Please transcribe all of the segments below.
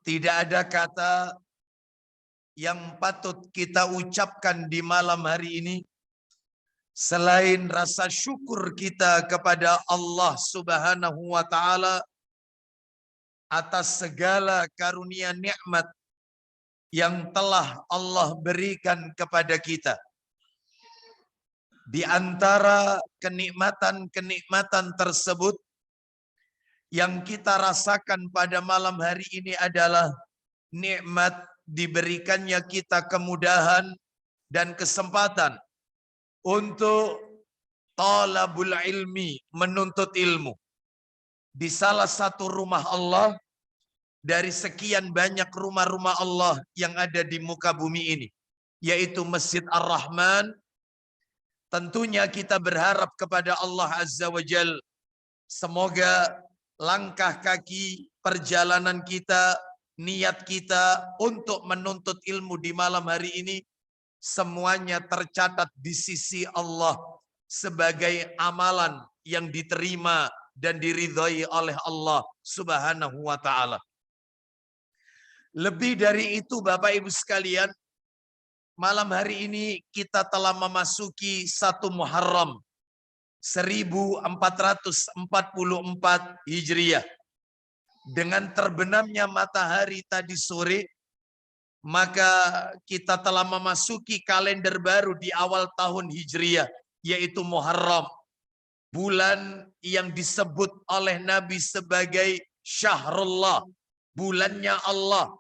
Tidak ada kata yang patut kita ucapkan di malam hari ini selain rasa syukur kita kepada Allah Subhanahu wa taala atas segala karunia nikmat yang telah Allah berikan kepada kita. Di antara kenikmatan-kenikmatan tersebut yang kita rasakan pada malam hari ini adalah nikmat diberikannya kita kemudahan dan kesempatan untuk talabul ilmi, menuntut ilmu di salah satu rumah Allah dari sekian banyak rumah-rumah Allah yang ada di muka bumi ini, yaitu Masjid Ar-Rahman. Tentunya kita berharap kepada Allah Azza wa Jal, semoga langkah kaki perjalanan kita, niat kita untuk menuntut ilmu di malam hari ini semuanya tercatat di sisi Allah sebagai amalan yang diterima dan diridhai oleh Allah Subhanahu wa taala. Lebih dari itu Bapak Ibu sekalian, malam hari ini kita telah memasuki 1 Muharram 1444 Hijriah. Dengan terbenamnya matahari tadi sore, maka kita telah memasuki kalender baru di awal tahun Hijriah, yaitu Muharram. Bulan yang disebut oleh Nabi sebagai Syahrullah, bulannya Allah.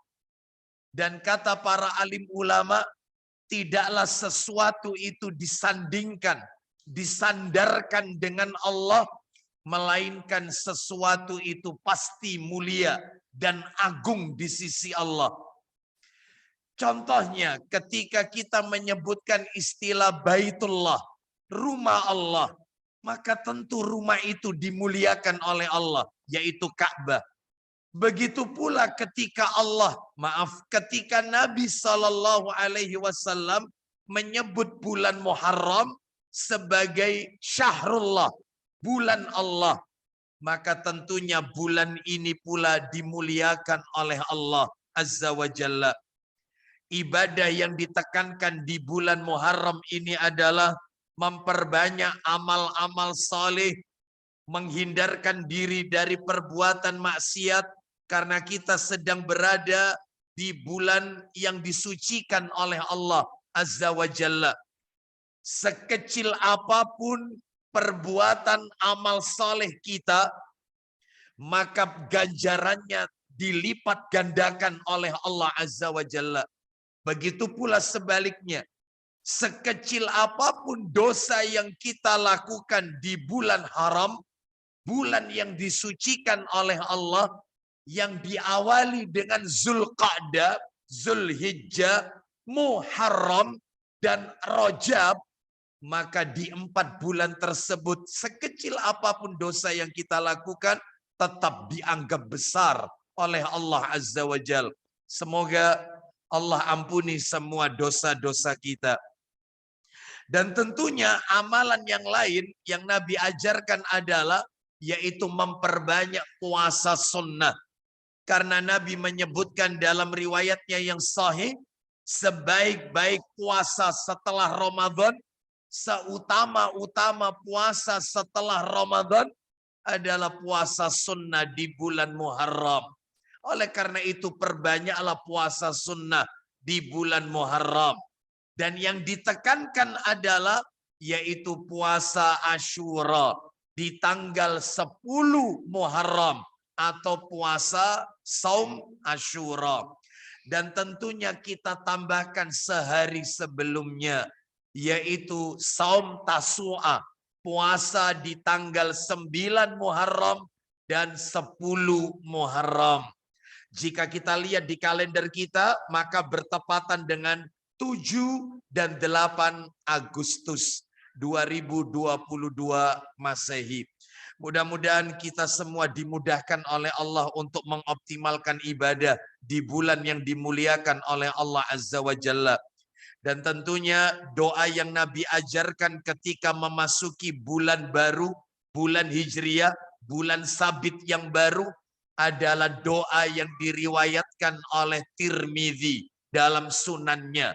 Dan kata para alim ulama, tidaklah sesuatu itu disandarkan dengan Allah, melainkan sesuatu itu pasti mulia dan agung di sisi Allah. Contohnya ketika kita menyebutkan istilah Baitullah, rumah Allah, maka tentu rumah itu dimuliakan oleh Allah, yaitu Ka'bah. Begitu pula ketika ketika Nabi Shallallahu Alaihi Wasallam menyebut bulan Muharram sebagai Syahrullah, bulan Allah, maka tentunya bulan ini pula dimuliakan oleh Allah Azza wa Jalla. Ibadah yang ditekankan di bulan Muharram ini adalah memperbanyak amal-amal saleh, menghindarkan diri dari perbuatan maksiat, karena kita sedang berada di bulan yang disucikan oleh Allah Azza wa Jalla. Sekecil apapun perbuatan amal saleh kita, maka ganjarannya dilipat gandakan oleh Allah Azza wa Jalla. Begitu pula sebaliknya, sekecil apapun dosa yang kita lakukan di bulan haram, bulan yang disucikan oleh Allah, yang diawali dengan Zulqa'dah, Zulhijjah, Muharram, dan Rajab, maka di 4 bulan tersebut sekecil apapun dosa yang kita lakukan tetap dianggap besar oleh Allah Azza wa Jal. Semoga Allah ampuni semua dosa-dosa kita. Dan tentunya amalan yang lain yang Nabi ajarkan adalah yaitu memperbanyak puasa sunnah. Karena Nabi menyebutkan dalam riwayatnya yang sahih, sebaik-baik puasa setelah Ramadan, seutama-utama puasa setelah Ramadan adalah puasa sunnah di bulan Muharram. Oleh karena itu perbanyaklah puasa sunnah di bulan Muharram. Dan yang ditekankan adalah yaitu puasa Asyura di tanggal 10 Muharram atau puasa Saum Asyura. Dan tentunya kita tambahkan sehari sebelumnya, yaitu Saum Tasu'a, puasa di tanggal 9 Muharram dan 10 Muharram. Jika kita lihat di kalender kita, maka bertepatan dengan 7 dan 8 Agustus 2022 Masehi. Mudah-mudahan kita semua dimudahkan oleh Allah untuk mengoptimalkan ibadah di bulan yang dimuliakan oleh Allah Azza wa Jalla. Dan tentunya doa yang Nabi ajarkan ketika memasuki bulan baru, bulan Hijriah, bulan sabit yang baru, adalah doa yang diriwayatkan oleh Tirmidzi dalam sunannya.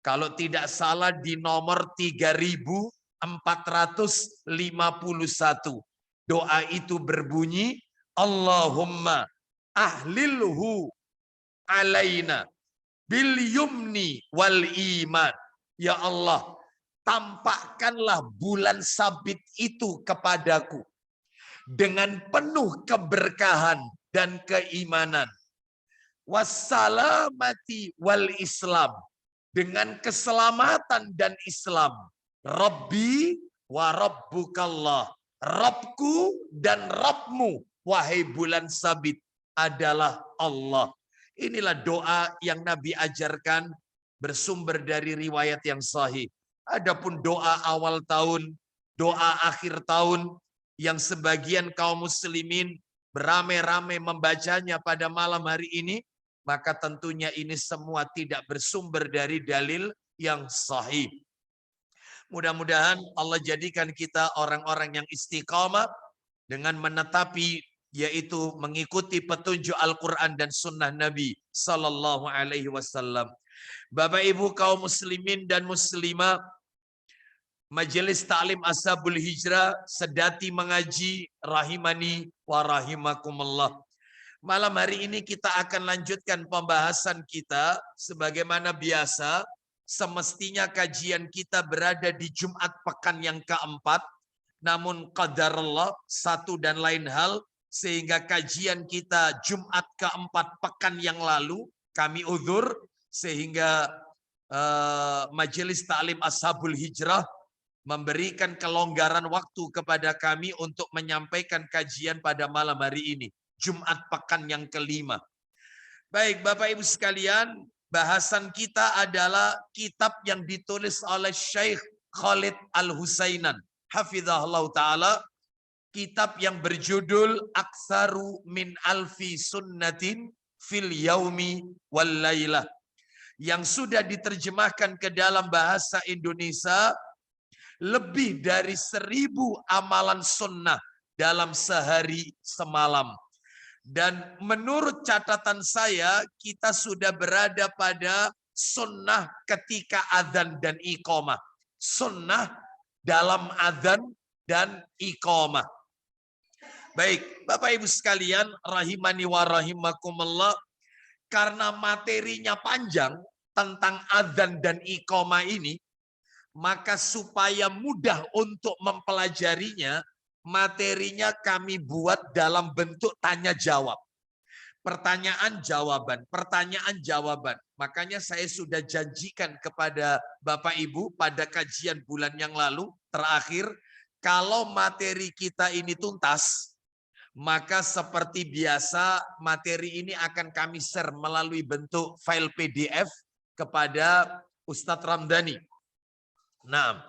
Kalau tidak salah di nomor 3451. Doa itu berbunyi, Allahumma ahlilhu alaina bil yumni wal iman. Ya Allah, tampakkanlah bulan sabit itu kepadaku dengan penuh keberkahan dan keimanan. Wassalamati wal Islam, dengan keselamatan dan Islam. Rabbi wa rabbukallah, Rabbku dan Rabbmu, wahai bulan sabit, adalah Allah. Inilah doa yang Nabi ajarkan bersumber dari riwayat yang sahih. Adapun doa awal tahun, doa akhir tahun, yang sebagian kaum muslimin beramai-ramai membacanya pada malam hari ini, maka tentunya ini semua tidak bersumber dari dalil yang sahih. Mudah-mudahan Allah jadikan kita orang-orang yang istiqamah dengan menetapi, yaitu mengikuti petunjuk Al-Quran dan Sunnah Nabi Sallallahu Alaihi Wasallam. Bapak Ibu kaum muslimin dan muslimah, Majelis Ta'lim Ashabul Hijrah sedati mengaji rahimani wa rahimakumullah. Malam hari ini kita akan lanjutkan pembahasan kita sebagaimana biasa. Semestinya kajian kita berada di Jumat pekan yang keempat. Namun qadarullah satu dan lain hal sehingga kajian kita Jumat keempat pekan yang lalu kami uzur, sehingga Majelis Ta'lim Ashabul Hijrah memberikan kelonggaran waktu kepada kami untuk menyampaikan kajian pada malam hari ini, Jumat pekan yang kelima. Baik Bapak Ibu sekalian, bahasan kita adalah kitab yang ditulis oleh Syekh Khalid Al-Husainan, hafizahullah ta'ala, kitab yang berjudul Aktsaru min alfi sunnatin fil yaumi wal lailah, yang sudah diterjemahkan ke dalam bahasa Indonesia, lebih dari 1000 amalan sunnah dalam sehari semalam. Dan menurut catatan saya, kita sudah berada pada sunnah ketika adzan dan iqamah. Sunnah dalam adzan dan iqamah. Baik, Bapak Ibu sekalian, rahimani wa rahimakumullah, karena materinya panjang tentang adzan dan iqamah ini, maka supaya mudah untuk mempelajarinya, materinya kami buat dalam bentuk tanya jawab. Pertanyaan jawaban, pertanyaan jawaban. Makanya saya sudah janjikan kepada Bapak Ibu pada kajian bulan yang lalu terakhir, kalau materi kita ini tuntas, maka seperti biasa materi ini akan kami share melalui bentuk file PDF kepada Ustadz Ramdhani. Nah,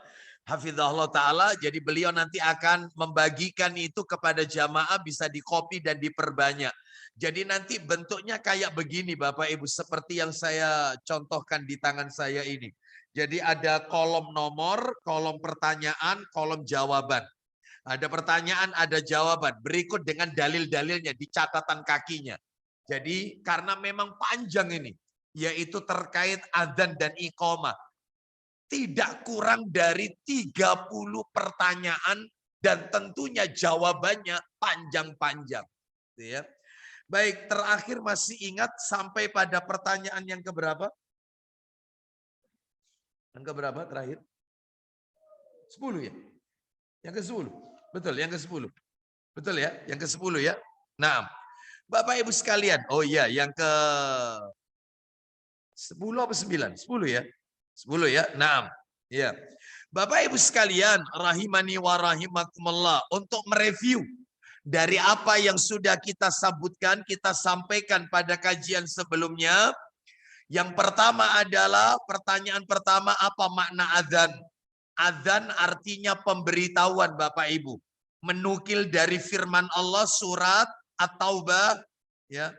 hafizahullah ta'ala, jadi beliau nanti akan membagikan itu kepada jamaah, bisa dikopi dan diperbanyak. Jadi nanti bentuknya kayak begini Bapak Ibu, seperti yang saya contohkan di tangan saya ini. Jadi ada kolom nomor, kolom pertanyaan, kolom jawaban. Ada pertanyaan, ada jawaban, berikut dengan dalil-dalilnya di catatan kakinya. Jadi karena memang panjang ini, yaitu terkait adzan dan iqamah, tidak kurang dari 30 pertanyaan dan tentunya jawabannya panjang-panjang. Ya. Baik, terakhir masih ingat sampai pada pertanyaan yang keberapa? Yang keberapa terakhir? 10 ya? Yang ke-10. Betul, yang ke-10. Betul ya? Yang ke-10 ya? Nah, Bapak Ibu sekalian, oh iya, yang ke 10 apa 9? 10 ya? 10 ya? Nah, ya. Bapak Ibu sekalian, rahimani wa rahimakumullah, untuk mereview dari apa yang sudah kita sebutkan, kita sampaikan pada kajian sebelumnya. Yang pertama adalah, pertanyaan pertama, apa makna adzan? Adzan artinya pemberitahuan Bapak Ibu. Menukil dari firman Allah surat At-Taubah, ya.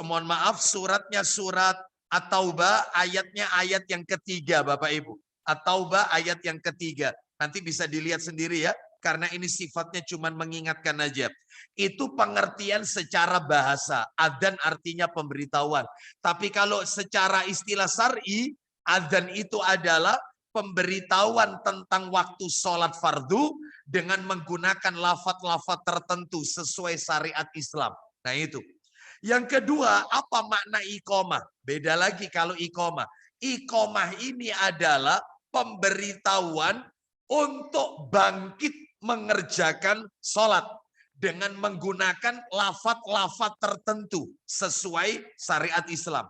Mohon maaf, suratnya surat At-Taubah, ayatnya ayat yang ketiga Bapak Ibu. At-Taubah ayat yang ketiga. Nanti bisa dilihat sendiri ya. karena ini sifatnya cuma mengingatkan aja. Itu pengertian secara bahasa. Adzan artinya pemberitahuan. Tapi kalau secara istilah syar'i, adzan itu adalah pemberitahuan tentang waktu sholat fardu dengan menggunakan lafaz-lafaz tertentu sesuai syariat Islam. Nah itu. Yang kedua, apa makna iqamah? Beda lagi kalau iqamah. Iqamah ini adalah pemberitahuan untuk bangkit mengerjakan sholat dengan menggunakan lafaz-lafaz tertentu sesuai syariat Islam.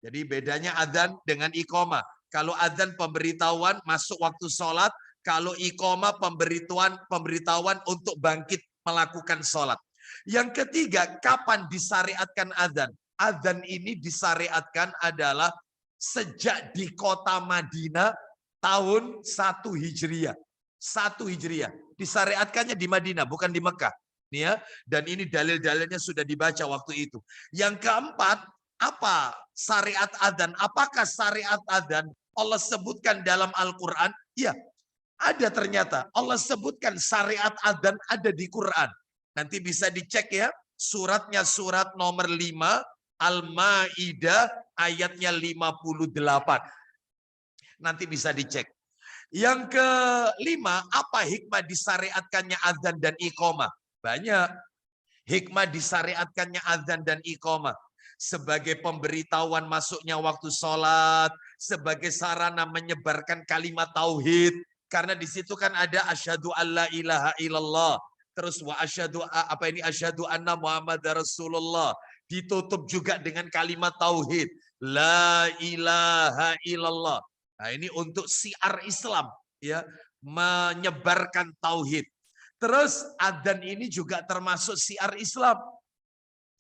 Jadi bedanya adzan dengan iqamah. Kalau adzan pemberitahuan masuk waktu sholat, kalau iqamah pemberitahuan untuk bangkit melakukan sholat. Yang ketiga, kapan disyariatkan adzan? Adzan ini disyariatkan adalah sejak di kota Madinah tahun 1 Hijriah. 1 Hijriah. Disyariatkannya di Madinah, bukan di Mekah. Nih ya, dan ini dalil-dalilnya sudah dibaca waktu itu. Yang keempat, apa syariat adzan? Apakah syariat adzan Allah sebutkan dalam Al-Quran? Ya, ada ternyata. Allah sebutkan syariat adzan ada di Quran. Nanti bisa dicek ya, suratnya surat nomor 5, Al-Ma'idah ayatnya 58. Nanti bisa dicek. Yang kelima, apa hikmah disyariatkannya adzan dan iqamah? Banyak. Hikmah disyariatkannya adzan dan iqamah. Sebagai pemberitahuan masuknya waktu sholat, sebagai sarana menyebarkan kalimat tauhid. Karena di situ kan ada asyhadu alla ilaha illallah. Terus wa asyhadu asyhadu anna Muhammadar Rasulullah. Ditutup juga dengan kalimat tauhid. La ilaha illallah. Nah, ini untuk syiar Islam ya, menyebarkan tauhid. Terus adzan ini juga termasuk syiar Islam.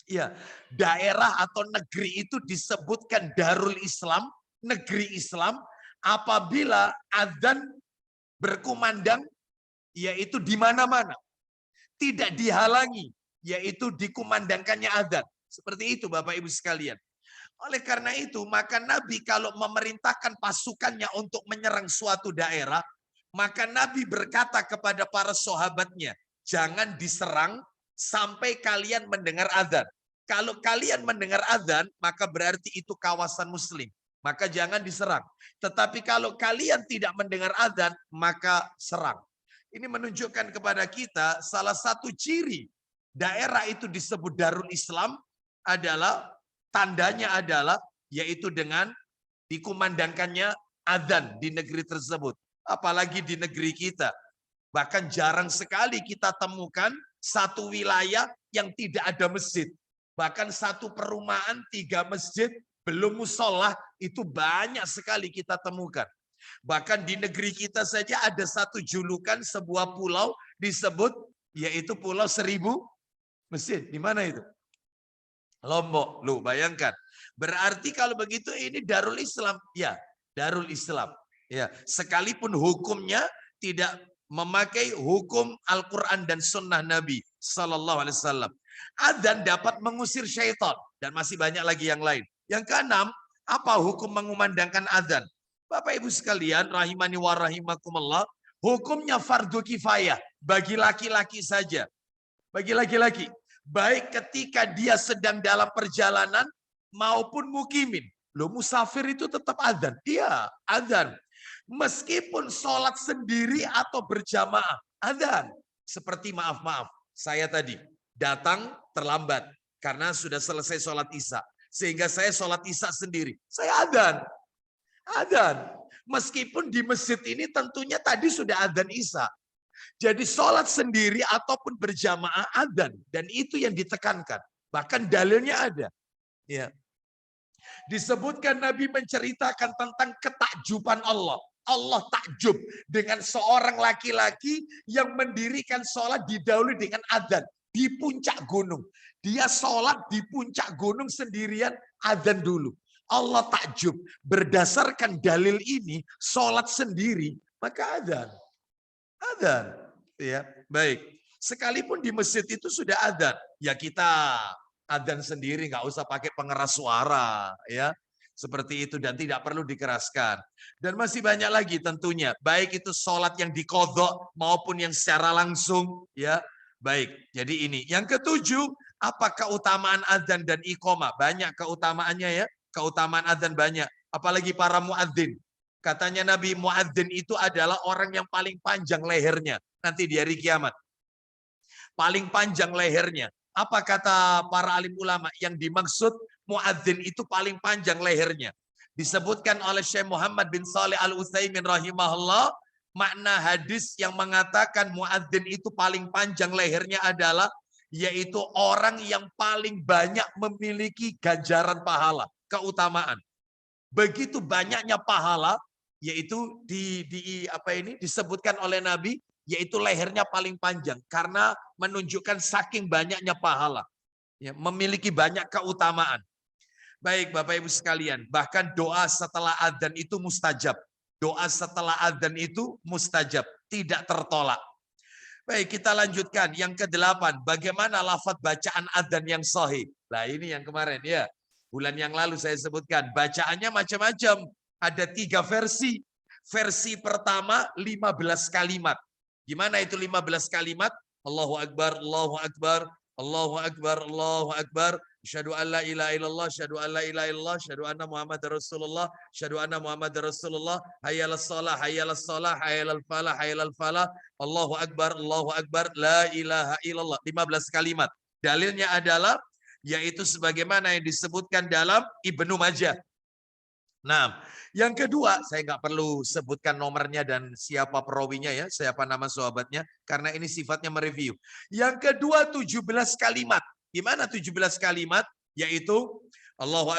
Ya, daerah atau negeri itu disebutkan Darul Islam, negeri Islam apabila adzan berkumandang yaitu di mana-mana. Tidak dihalangi, yaitu dikumandangkannya adzan. Seperti itu Bapak Ibu sekalian. Oleh karena itu, maka Nabi kalau memerintahkan pasukannya untuk menyerang suatu daerah, maka Nabi berkata kepada para sahabatnya, jangan diserang sampai kalian mendengar adzan. Kalau kalian mendengar adzan, maka berarti itu kawasan muslim. Maka jangan diserang. Tetapi kalau kalian tidak mendengar adzan, maka serang. Ini menunjukkan kepada kita salah satu ciri daerah itu disebut Darul Islam adalah tandanya adalah yaitu dengan dikumandangkannya adzan di negeri tersebut. Apalagi di negeri kita. Bahkan jarang sekali kita temukan satu wilayah yang tidak ada masjid. Bahkan satu perumahan 3 masjid belum musola itu banyak sekali kita temukan. Bahkan di negeri kita saja ada satu julukan sebuah pulau disebut yaitu Pulau 1000 masjid. Di mana itu? Lombok. Lu bayangkan. Berarti kalau begitu ini Darul Islam. Ya, Darul Islam. Ya, sekalipun hukumnya tidak memakai hukum Al-Quran dan Sunnah Nabi Sallallahu Alaihi Wasallam. Adzan dapat mengusir syaitan dan masih banyak lagi yang lain. Yang keenam, apa hukum mengumandangkan adzan? Bapak Ibu sekalian, rahimani wa rahimakumullah, hukumnya fardu kifayah bagi laki-laki saja. Bagi laki-laki, baik ketika dia sedang dalam perjalanan maupun mukimin. Loh, musafir itu tetap adzan. Iya, adzan. Meskipun sholat sendiri atau berjamaah, adzan. Seperti maaf, saya tadi datang terlambat karena sudah selesai sholat isya. Sehingga saya sholat isya sendiri. Saya adzan. Adzan. Meskipun di masjid ini tentunya tadi sudah adzan isya. Jadi sholat sendiri ataupun berjamaah adzan. Dan itu yang ditekankan. Bahkan dalilnya ada. Ya. Disebutkan Nabi menceritakan tentang ketakjuban Allah. Allah takjub dengan seorang laki-laki yang mendirikan sholat didahului dengan adzan. Di puncak gunung. Dia sholat di puncak gunung sendirian, adzan dulu. Allah takjub. Berdasarkan dalil ini, sholat sendiri, maka adzan. Adzan. Ya, baik. Sekalipun di masjid itu sudah adzan, ya kita adzan sendiri, nggak usah pakai pengeras suara. Ya, Seperti itu dan tidak perlu dikeraskan. Dan masih banyak lagi tentunya, baik itu sholat yang diqadha maupun yang secara langsung, ya. Baik, jadi ini. Yang ketujuh, apa keutamaan adzan dan iqamah? Banyak keutamaannya ya, keutamaan adzan banyak. Apalagi para muadzin. Katanya Nabi, muadzin itu adalah orang yang paling panjang lehernya nanti di hari kiamat. Paling panjang lehernya. Apa kata para alim ulama? Yang dimaksud muadzin itu paling panjang lehernya. Disebutkan oleh Syekh Muhammad bin Shalih Al-Utsaimin rahimahullah, makna hadis yang mengatakan muadzin itu paling panjang lehernya adalah yaitu orang yang paling banyak memiliki ganjaran pahala, keutamaan. Begitu banyaknya pahala, yaitu disebutkan oleh Nabi, yaitu lehernya paling panjang karena menunjukkan saking banyaknya pahala, ya, memiliki banyak keutamaan. Baik Bapak Ibu sekalian, bahkan doa setelah adzan itu mustajab. Doa setelah adzan itu mustajab, tidak tertolak. Baik, kita lanjutkan. Yang ke-8, bagaimana lafaz bacaan adzan yang sahih? Nah, ini yang kemarin ya. Bulan yang lalu saya sebutkan, bacaannya macam-macam. Ada 3 versi. Versi pertama 15 kalimat. Gimana itu 15 kalimat? Allahu Akbar, Allahu Akbar, Allahu Akbar, Allahu Akbar. Asyhadu an la ilaha illallah, asyhadu an la ilaha illallah, asyhadu anna Muhammadar Rasulullah, asyhadu anna Muhammadar Rasulullah, hayyalas shalah, hayyalas shalah, hayyalal falah, hayyalal falah, Allahu Akbar, la ilaha illallah. 15 kalimat. Dalilnya adalah yaitu sebagaimana yang disebutkan dalam Ibnu Majah. Nah, yang kedua, saya nggak perlu sebutkan nomornya dan siapa perawinya ya, siapa nama sahabatnya, karena ini sifatnya mereview. Yang kedua, 17 kalimat. Gimana 17 kalimat? Yaitu Allahu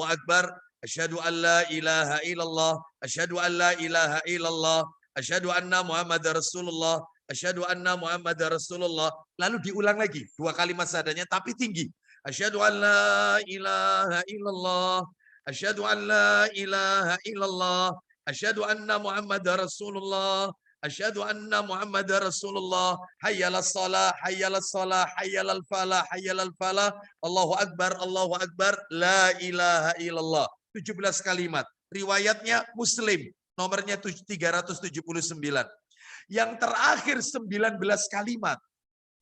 Akbar, asyhadu an la ilaha illallah, asyhadu an la ilaha illallah, asyhadu anna Muhammadar Rasulullah, asyhadu anna Muhammadar Rasulullah. Lalu diulang lagi, 2 kalimat seadanya tapi tinggi. Asyhadu an la ilaha illallah, asyhadu an la ilaha illallah, asyhadu anna Muhammadar Rasulullah, asyhadu anna Muhammadar Rasulullah, hayyalas shalah, hayyalas shalah, hayyalal falah, hayyalal falah, Allahu Akbar, la ilaha illallah. 17 kalimat. Riwayatnya Muslim, nomornya 379. Yang terakhir 19 kalimat.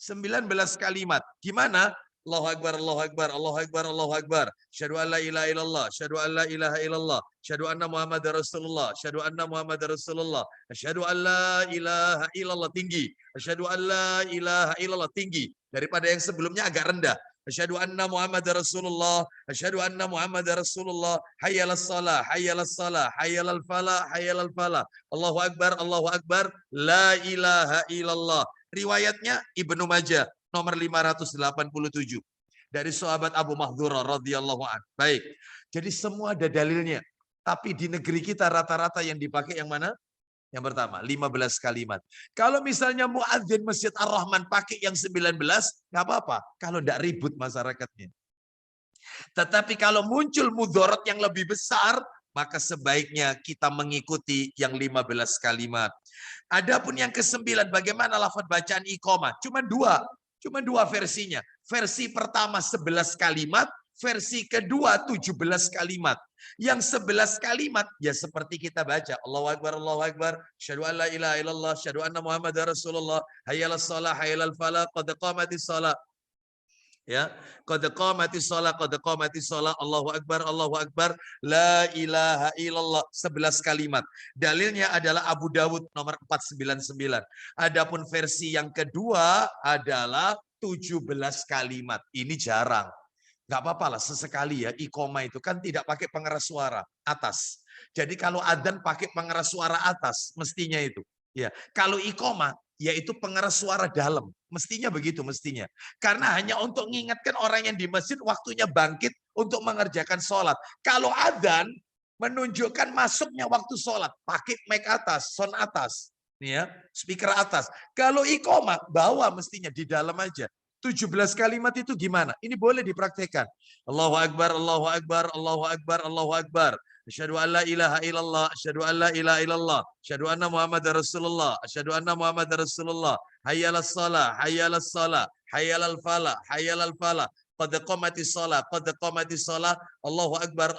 19 kalimat. Gimana? Allahu Akbar, Allahu Akbar, Allahu Akbar, Allahu Akbar. Asyhadu an la ilaha illallah, asyhadu an la ilaha illallah, asyhadu anna Muhammadar Rasulullah, asyhadu anna Muhammadar Rasulullah, asyhadu an la ilaha illallah, tinggi. Asyhadu an la ilaha illallah, tinggi. Daripada yang sebelumnya agak rendah. Asyhadu anna Muhammadar Rasulullah, asyhadu anna Muhammadar Rasulullah, hayyalas shalah, hayyalas salah, hayyalal falah, hayyalal falah. Allahu Akbar, la ilaha illallah. Riwayatnya Ibnu Majah, nomor 587 dari sahabat Abu Mahdhurah radhiyallahu an. Baik. Jadi semua ada dalilnya. Tapi di negeri kita rata-rata yang dipakai yang mana? Yang pertama, 15 kalimat. Kalau misalnya muadzin Masjid Ar-Rahman pakai yang 19, nggak apa-apa. Kalau enggak ribut masyarakatnya. Tetapi kalau muncul mudharat yang lebih besar, maka sebaiknya kita mengikuti yang 15 kalimat. Adapun yang ke-9, bagaimana lafaz bacaan iqamah? Cuma dua versinya. Versi pertama 11 kalimat, versi kedua 17 kalimat. Yang 11 kalimat ya seperti kita baca Allahu Akbar, asyhadu an la ilaha illallah, asyhadu anna Muhammadar Rasulullah, hayyalas shalah, hayyalal falah, qad qamatis shalah. Ya, qad qamatis shalah, Allahu Akbar, la ilaha illallah, 11 kalimat. Dalilnya adalah Abu Dawud nomor 499. Adapun versi yang kedua adalah 17 kalimat. Ini jarang. Enggak apa-apa lah sesekali ya, iqamah itu kan tidak pakai pengeras suara atas. Jadi kalau adzan pakai pengeras suara atas, mestinya itu. Ya, kalau iqamah yaitu pengeras suara dalam. Mestinya begitu, mestinya. Karena hanya untuk mengingatkan orang yang di masjid waktunya bangkit untuk mengerjakan sholat. Kalau adzan menunjukkan masuknya waktu sholat, pakai mic atas, sound atas, nih ya, speaker atas. Kalau iqamah, bawa mestinya di dalam aja. 17 kalimat itu gimana? Ini boleh dipraktekkan. Allahu Akbar, Allahu Akbar, Allahu Akbar, Allahu Akbar. Asyhadu an la ilaha illallah, asyhadu an la ilaha illallah, asyhadu anna Muhammadar Rasulullah, asyhadu anna Muhammadar Rasulullah, hayyalas shalah, hayyalas salah, hayyalal falah, hayyalal falah. qad qamatis shalah, qad qamatis shalah, Allahu akbar,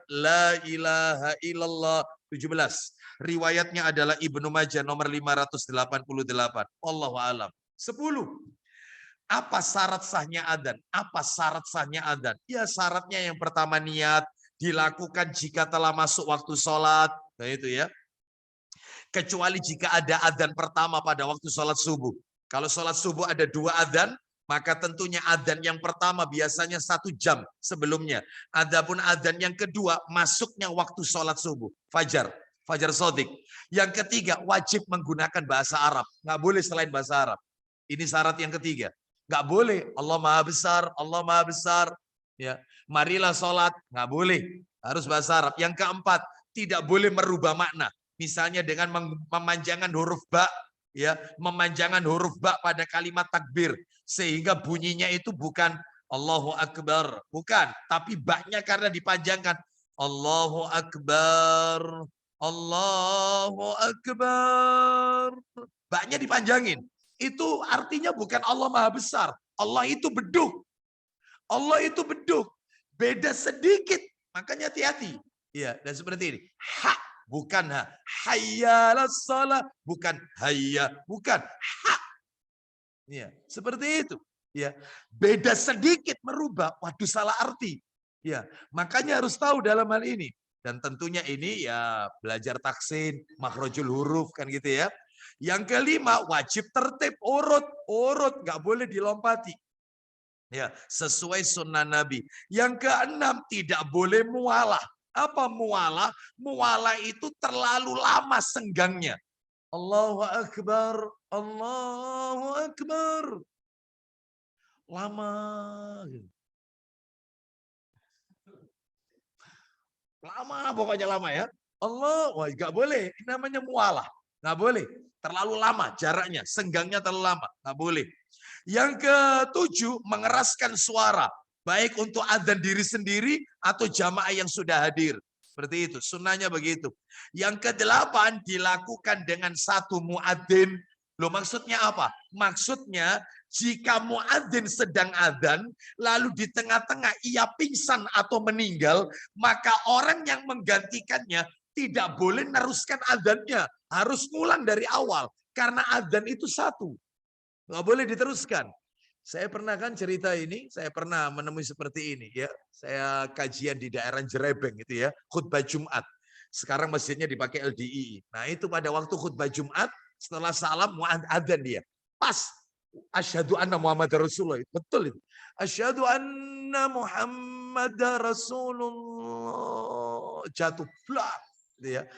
la ilaha illallah. 17. Riwayatnya adalah Ibnu Majah nomor 588. Allahu alam. 10. Apa syarat sahnya adzan? Apa syarat sahnya adzan? Ya syaratnya yang pertama niat, dilakukan jika telah masuk waktu sholat. Nah itu ya. Kecuali jika ada adzan pertama pada waktu sholat subuh. Kalau sholat subuh ada 2 adzan, maka tentunya adzan yang pertama biasanya 1 jam sebelumnya. Adapun adzan yang kedua masuknya waktu sholat subuh, fajar shadiq. Yang ketiga wajib menggunakan bahasa Arab, nggak boleh selain bahasa Arab. Ini syarat yang ketiga, nggak boleh Allah maha besar, Allah maha besar. Ya, marilah sholat, nggak boleh, harus bahasa Arab. Yang keempat, tidak boleh merubah makna. Misalnya dengan memanjangkan huruf ba, ya, memanjangkan huruf ba pada kalimat takbir sehingga bunyinya itu bukan Allahu Akbar, bukan, tapi ba-nya karena dipanjangkan Allahu Akbar, Allahu Akbar. Ba-nya dipanjangin. Itu artinya bukan Allah Maha Besar. Allah itu beduk. Allah itu beduk. Beda sedikit. Makanya hati-hati. Ya, dan seperti ini. Ha. Bukan ha. Hayya alas shalah. Bukan hayya. Bukan ha. Ya, seperti itu. Ya, beda sedikit merubah. Waduh, salah arti. Ya, makanya harus tahu dalam hal ini. Dan tentunya ini ya belajar taksin, makhrajul huruf kan gitu ya. Yang kelima, wajib tertib, urut, nggak boleh dilompati. Ya, sesuai sunnah Nabi. Yang keenam, tidak boleh mualah. Apa mualah? Mualah itu terlalu lama senggangnya. Allahu Akbar, Allahu Akbar. Lama. Lama, pokoknya lama ya. Allah, wah nggak boleh. Ini namanya mualah. Nggak boleh. Terlalu lama jaraknya, senggangnya terlalu lama. Nggak boleh. Yang ketujuh, mengeraskan suara. Baik untuk adzan diri sendiri atau jamaah yang sudah hadir. Seperti itu, sunnahnya begitu. Yang kedelapan, dilakukan dengan satu muadzin. Loh maksudnya apa? Maksudnya jika muadzin sedang adzan, lalu di tengah-tengah ia pingsan atau meninggal, maka orang yang menggantikannya tidak boleh meneruskan adzannya. Harus ngulang dari awal. Karena adzan itu satu. Nggak boleh diteruskan. Saya pernah kan cerita ini, saya pernah menemui seperti ini ya. Saya kajian di daerah Jerebeng gitu ya, khutbah Jumat. Sekarang masjidnya dipakai LDII. Nah itu pada waktu khutbah Jumat, setelah salam adzan dia. Pas asyhadu anna Muhammad Rasulullah. Betul itu. Asyhadu anna Muhammad Rasulullah. Jatuh blak gitu ya.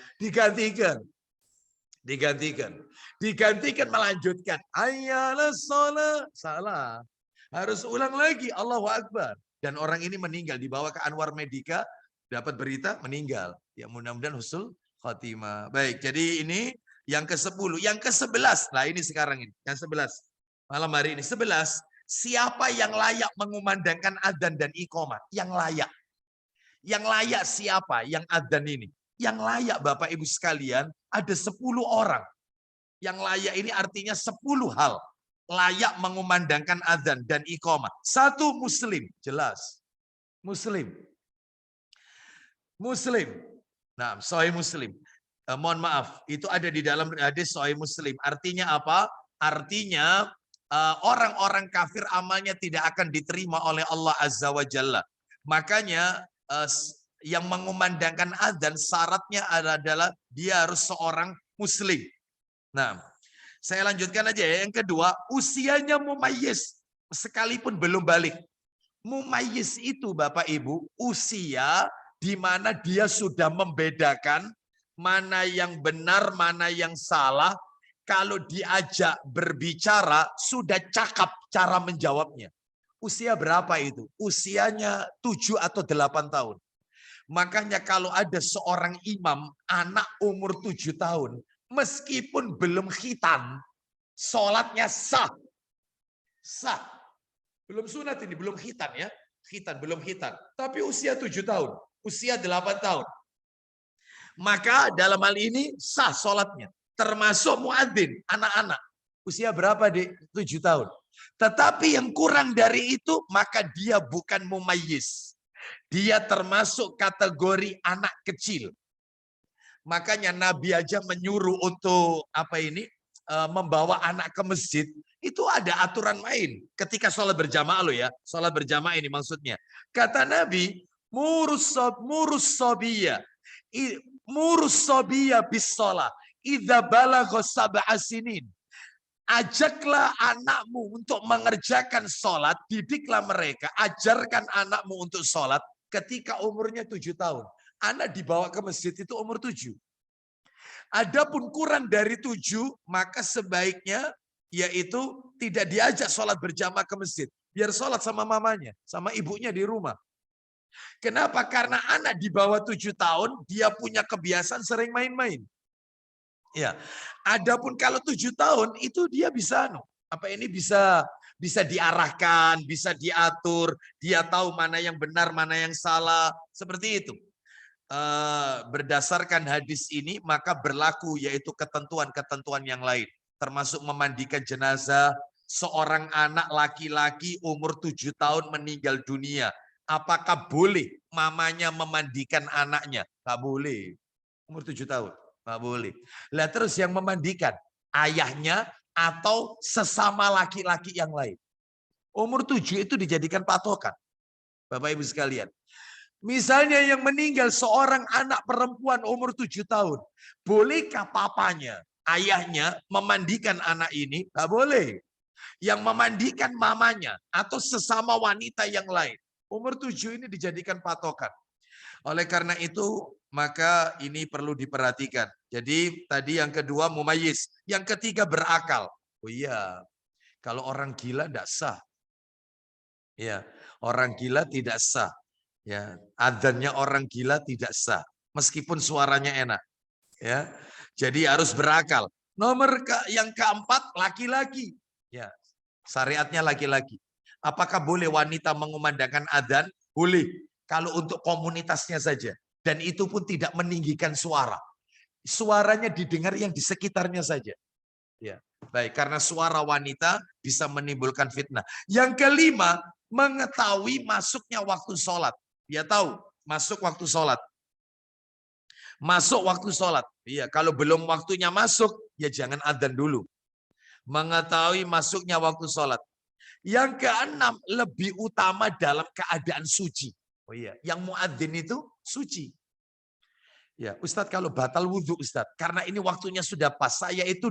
Digantikan melanjutkan ayyalas shalah, salah, harus ulang lagi Allahu Akbar, dan orang ini meninggal, dibawa ke Anwar Medika, dapat berita meninggal. Ya mudah-mudahan husnul khotimah. Baik, jadi ini yang ke-10, yang ke-11. Nah ini sekarang ini yang 11 malam hari ini. 11, siapa yang layak mengumandangkan adzan dan iqamah? Yang layak siapa? Yang adzan ini. Yang layak Bapak Ibu sekalian ada 10 orang. Yang layak ini artinya 10 hal. Layak mengumandangkan adzan dan iqamah. 1, muslim, jelas. Muslim. Nah, sahih Muslim. Mohon maaf, itu ada di dalam hadis sahih Muslim. Artinya apa? Artinya orang-orang kafir amalnya tidak akan diterima oleh Allah Azza wa Jalla. Makanya yang mengumandangkan adzan syaratnya adalah dia harus seorang muslim. Nah, saya lanjutkan aja ya. Yang kedua, usianya mumayyiz sekalipun belum balik. Mumayyiz itu Bapak Ibu, usia di mana dia sudah membedakan mana yang benar, mana yang salah. Kalau diajak berbicara, sudah cakap cara menjawabnya. Usia berapa itu? Usianya 7 atau 8 tahun. Makanya kalau ada seorang imam, anak umur 7 tahun, meskipun belum khitan, sholatnya sah. Sah. Belum sunat ini, belum khitan ya. Khitan, belum khitan. Tapi usia 7 tahun, usia 8 tahun. Maka dalam hal ini sah sholatnya. Termasuk muadzin, anak-anak. Usia berapa, Dek? 7 tahun. Tetapi yang kurang dari itu, maka dia bukan mumayyiz. Dia termasuk kategori anak kecil. Makanya Nabi aja menyuruh untuk membawa anak ke masjid. Itu ada aturan main. Ketika sholat berjamaah loh ya. Sholat berjamaah ini maksudnya. Kata Nabi, murus sobiya. Murus sobiya bis sholat. Idza balagha sab'a sinin. Ajaklah anakmu untuk mengerjakan sholat, didiklah mereka, ajarkan anakmu untuk sholat ketika umurnya 7 tahun. Anak dibawa ke masjid itu umur 7. Adapun kurang dari 7, maka sebaiknya yaitu tidak diajak sholat berjamaah ke masjid. Biar sholat sama mamanya, sama ibunya di rumah. Kenapa? Karena anak di bawah 7 tahun, dia punya kebiasaan sering main-main. Ya, adapun kalau 7 tahun itu dia bisa bisa diarahkan, bisa diatur, dia tahu mana yang benar, mana yang salah, seperti itu. Berdasarkan hadis ini maka berlaku yaitu ketentuan-ketentuan yang lain, termasuk memandikan jenazah. Seorang anak laki-laki umur 7 tahun meninggal dunia, apakah boleh mamanya memandikan anaknya? Nggak boleh. Umur 7 tahun. Nggak boleh. Lah terus yang memandikan ayahnya atau sesama laki-laki yang lain. Umur 7 itu dijadikan patokan. Bapak Ibu sekalian. Misalnya yang meninggal seorang anak perempuan umur 7 tahun. Bolehkah papanya, ayahnya memandikan anak ini? Nggak boleh. Yang memandikan mamanya atau sesama wanita yang lain. Umur 7 ini dijadikan patokan. Oleh karena itu, maka ini perlu diperhatikan. Jadi tadi yang kedua mumayyiz, yang ketiga berakal. Oh iya, kalau orang gila tidak sah. Ya, orang gila tidak sah. Ya, adzannya orang gila tidak sah, meskipun suaranya enak. Ya, jadi harus berakal. Yang keempat laki-laki. Ya, syariatnya laki-laki. Apakah boleh wanita mengumandangkan adzan? Boleh. Kalau untuk komunitasnya saja. Dan itu pun tidak meninggikan suara. Suaranya didengar yang di sekitarnya saja. Ya, baik. Karena suara wanita bisa menimbulkan fitnah. Yang kelima, mengetahui masuknya waktu sholat. Dia tahu masuk waktu sholat. Masuk waktu sholat. Iya, kalau belum waktunya masuk, ya jangan adzan dulu. Mengetahui masuknya waktu sholat. Yang keenam, lebih utama dalam keadaan suci. Oh iya, yang muadzin itu suci. Ya, Ustadz kalau batal wudhu Ustadz, karena ini waktunya sudah pas, saya itu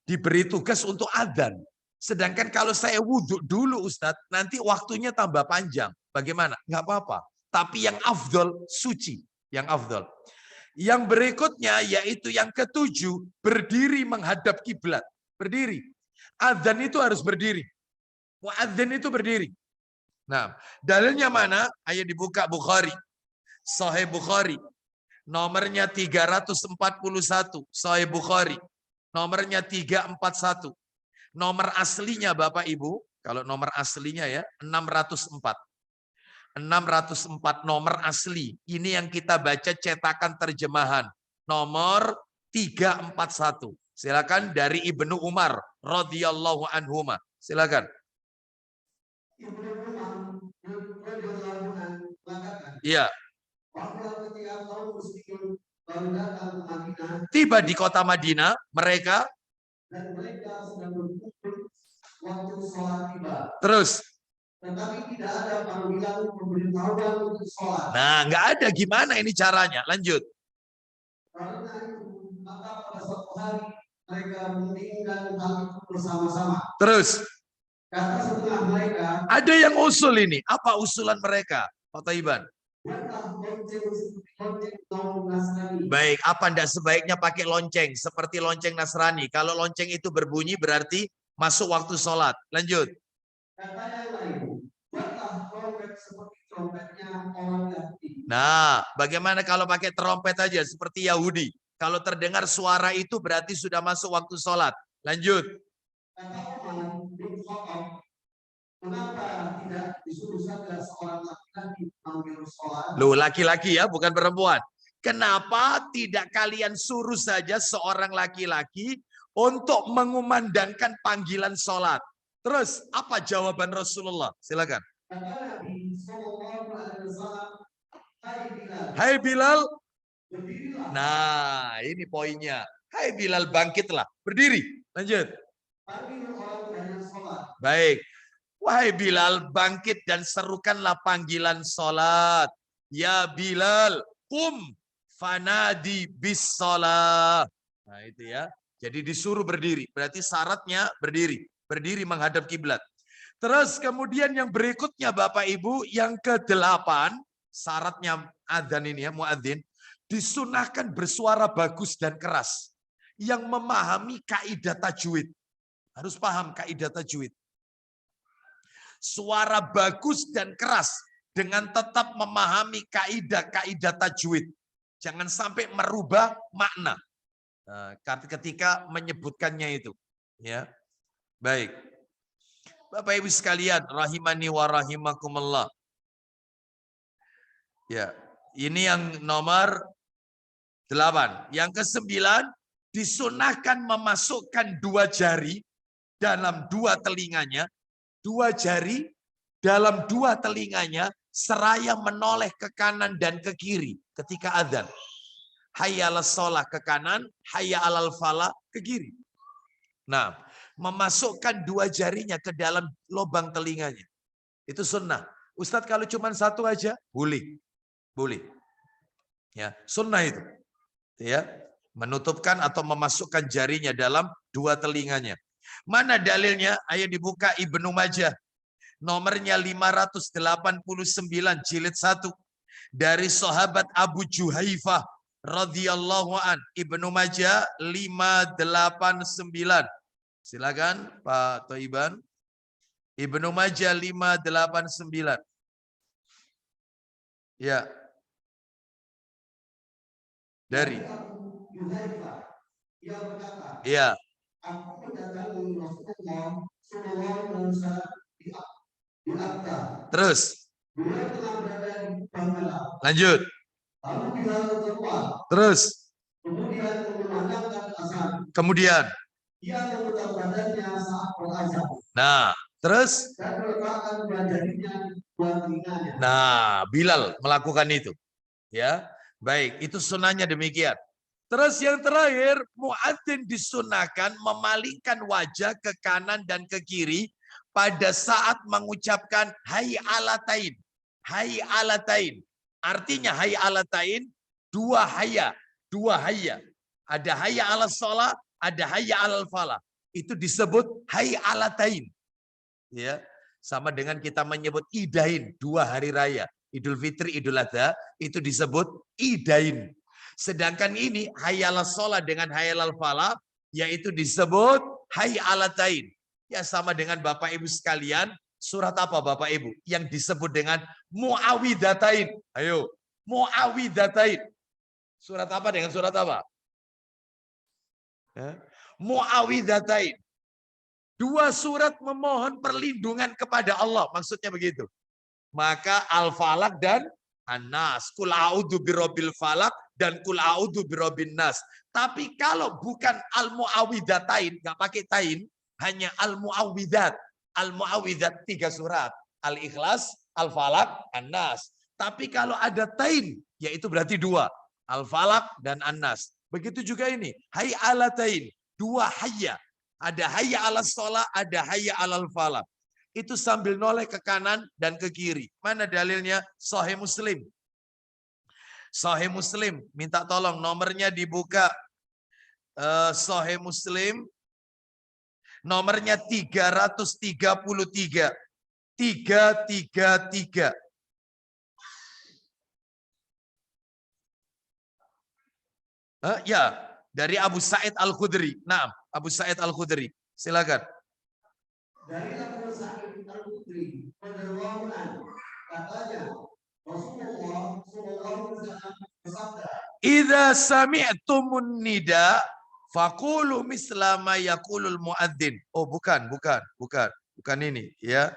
diberi tugas untuk adzan. Sedangkan kalau saya wudhu dulu Ustadz, nanti waktunya tambah panjang. Bagaimana? Nggak apa-apa. Tapi yang afdol suci, yang afdol. Yang berikutnya yaitu yang ketujuh, berdiri menghadap kiblat. Berdiri. Adzan itu harus berdiri. Muadzin itu berdiri. Nah, dalilnya mana? Ayo dibuka Bukhari. Sahih Bukhari. Nomornya 341. Sahih Bukhari. Nomornya 341. Nomor aslinya Bapak Ibu, kalau nomor aslinya ya 604. 604 nomor asli. Ini yang kita baca cetakan terjemahan. Nomor 341. Silakan dari Ibnu Umar radhiyallahu anhuma. Silakan. Iya. Tiba di kota Madinah, mereka sedang berkumpul waktu sholat tiba. Terus. Tetapi tidak ada panggilan pemberitahuan untuk sholat. Nah, nggak ada. Gimana ini caranya? Lanjut. Karena itu, maka pada suatu hari mereka meninggal hal itu bersama-sama. Terus. Kata setengah mereka. Ada yang usul ini. Apa usulan mereka, Pak Taiban? Baik, apa enggak sebaiknya pakai lonceng seperti lonceng Nasrani? Kalau lonceng itu berbunyi berarti masuk waktu sholat. Lanjut. Nah, bagaimana kalau pakai trompet aja seperti Yahudi? Kalau terdengar suara itu berarti sudah masuk waktu sholat. Lanjut. Kenapa tidak disuruh saja seorang laki-laki panggil sholat? Loh, laki-laki ya, bukan perempuan. Kenapa tidak kalian suruh saja seorang laki-laki untuk mengumandangkan panggilan sholat? Terus apa jawaban Rasulullah? Silakan. Hai Bilal. Nah, ini poinnya. Hai Bilal, bangkitlah. Berdiri. Lanjut. Baik. Wahai Bilal, bangkit dan serukanlah panggilan sholat. Ya Bilal, fanadi bis sholat. Nah itu ya. Jadi disuruh berdiri. Berarti syaratnya berdiri. Berdiri menghadap kiblat. Terus kemudian yang berikutnya Bapak Ibu, yang ke-8, syaratnya adzan ini ya, muadzin, disunahkan bersuara bagus dan keras. Yang memahami kaidah tajwid. Harus paham kaidah tajwid. Suara bagus dan keras dengan tetap memahami kaidah-kaidah tajwid. Jangan sampai merubah makna ketika menyebutkannya itu. Ya, baik. Bapak Ibu sekalian, rahimani wa rahimakumullah. Ya, ini yang nomor 8. Yang ke-9, disunahkan memasukkan 2 jari dalam 2 telinganya. 2 jari dalam 2 telinganya seraya menoleh ke kanan dan ke kiri ketika adzan. Hayya 'alas shalah ke kanan, hayya 'alal falah ke kiri. Nah, memasukkan 2 jarinya ke dalam lubang telinganya. Itu sunnah. Ustadz kalau cuma 1 aja boleh. Boleh. Ya, sunnah itu. Ya, menutupkan atau memasukkan jarinya dalam 2 telinganya. Mana dalilnya? Ayo dibuka Ibnu Majah. Nomornya 589 jilid 1. Dari sahabat Abu Juhaifah radhiyallahu an. Ibnu Majah 589. Silakan Pak Thoiban. Ibnu Majah 589. Ya. Dari ia berkata, ya, aku mendatangi Rasulullah di Atta. Terus beliau telah berada di Bangala. Lanjut. Lalu Bilal keluar. Terus kemudian mengumandangkan azan. Kemudian ia memutar badannya saat berazan. Nah, terus dan meletakkan badannya buat telinganya. Nah, Bilal melakukan itu. Ya, baik, itu sunahnya demikian. Terus yang terakhir, muadzin disunahkan memalingkan wajah ke kanan dan ke kiri pada saat mengucapkan hayy alatain. Hayy alatain. Artinya hayy alatain 2 hayya, 2 hayya. Ada hayya alas shalah, ada hayya alal falah. Itu disebut hayy alatain. Ya, sama dengan kita menyebut idain, 2 hari raya. Idul Fitri, Idul Adha, itu disebut idain. Sedangkan ini hayyalah sholat dengan hayyalal falah, yaitu disebut hayyalatain. Ya sama dengan Bapak Ibu sekalian, surat apa Bapak Ibu? Yang disebut dengan muawidatain. Ayo, muawidatain. Surat apa dengan surat apa? Muawidatain. 2 surat memohon perlindungan kepada Allah, maksudnya begitu. Maka Al-Falaq dan An-Nas. Qul a'udzu birabbil falaq dan qul a'udzu birabbin nas. Tapi kalau bukan al-muawwidzatain, enggak pakai tain, hanya al-muawwidzat. Al-muawwidzat 3 surat. Al-Ikhlas, Al-Falaq, An-Nas. Tapi kalau ada tain, yaitu berarti 2. Al-Falaq dan An-Nas. Begitu juga ini. Hayy alatain. 2 hayya. Ada hayya alas shalah, ada hayya alal falah. Itu sambil noleh ke kanan dan ke kiri. Mana dalilnya? Sahih Muslim. Sahih Muslim. Minta tolong nomornya dibuka. Sahih Muslim. Nomornya 333. 333. Ya, dari Abu Sa'id Al-Khudri. Nah, Abu Sa'id Al-Khudri. Silakan. Dari Abu Sa'id Al-Khudri radhiyallahu anhu, katanya Rasulullah sallallahu alaihi wasallam bersabda, "Idza sami'tumun nida faqulu misla ma yaqulul muadzin." Oh, bukan ini, ya.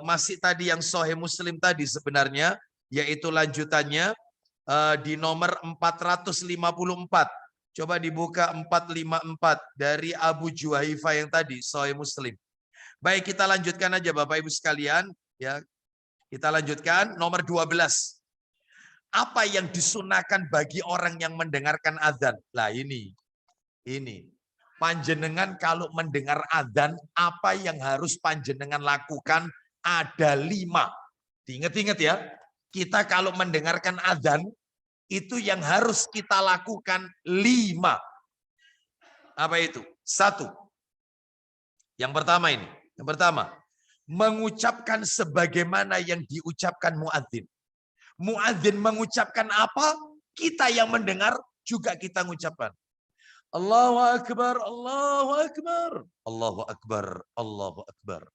Masih tadi yang Sahih Muslim tadi sebenarnya, yaitu lanjutannya di nomor 454. Coba dibuka 454 dari Abu Juhaifah yang tadi, Sahih Muslim. Baik, kita lanjutkan aja Bapak Ibu sekalian. Ya, kita lanjutkan nomor 12. Apa yang disunahkan bagi orang yang mendengarkan azan? Lah ini. Panjenengan kalau mendengar azan, apa yang harus panjenengan lakukan? Ada 5. Diingat-ingat ya. Kita kalau mendengarkan azan, itu yang harus kita lakukan 5. Apa itu? 1. Yang pertama ini. Yang pertama, mengucapkan sebagaimana yang diucapkan muadzin. Muadzin mengucapkan apa, kita yang mendengar juga kita mengucapkan. Allahu Akbar, Allahu Akbar, Allahu Akbar, Allahu Akbar.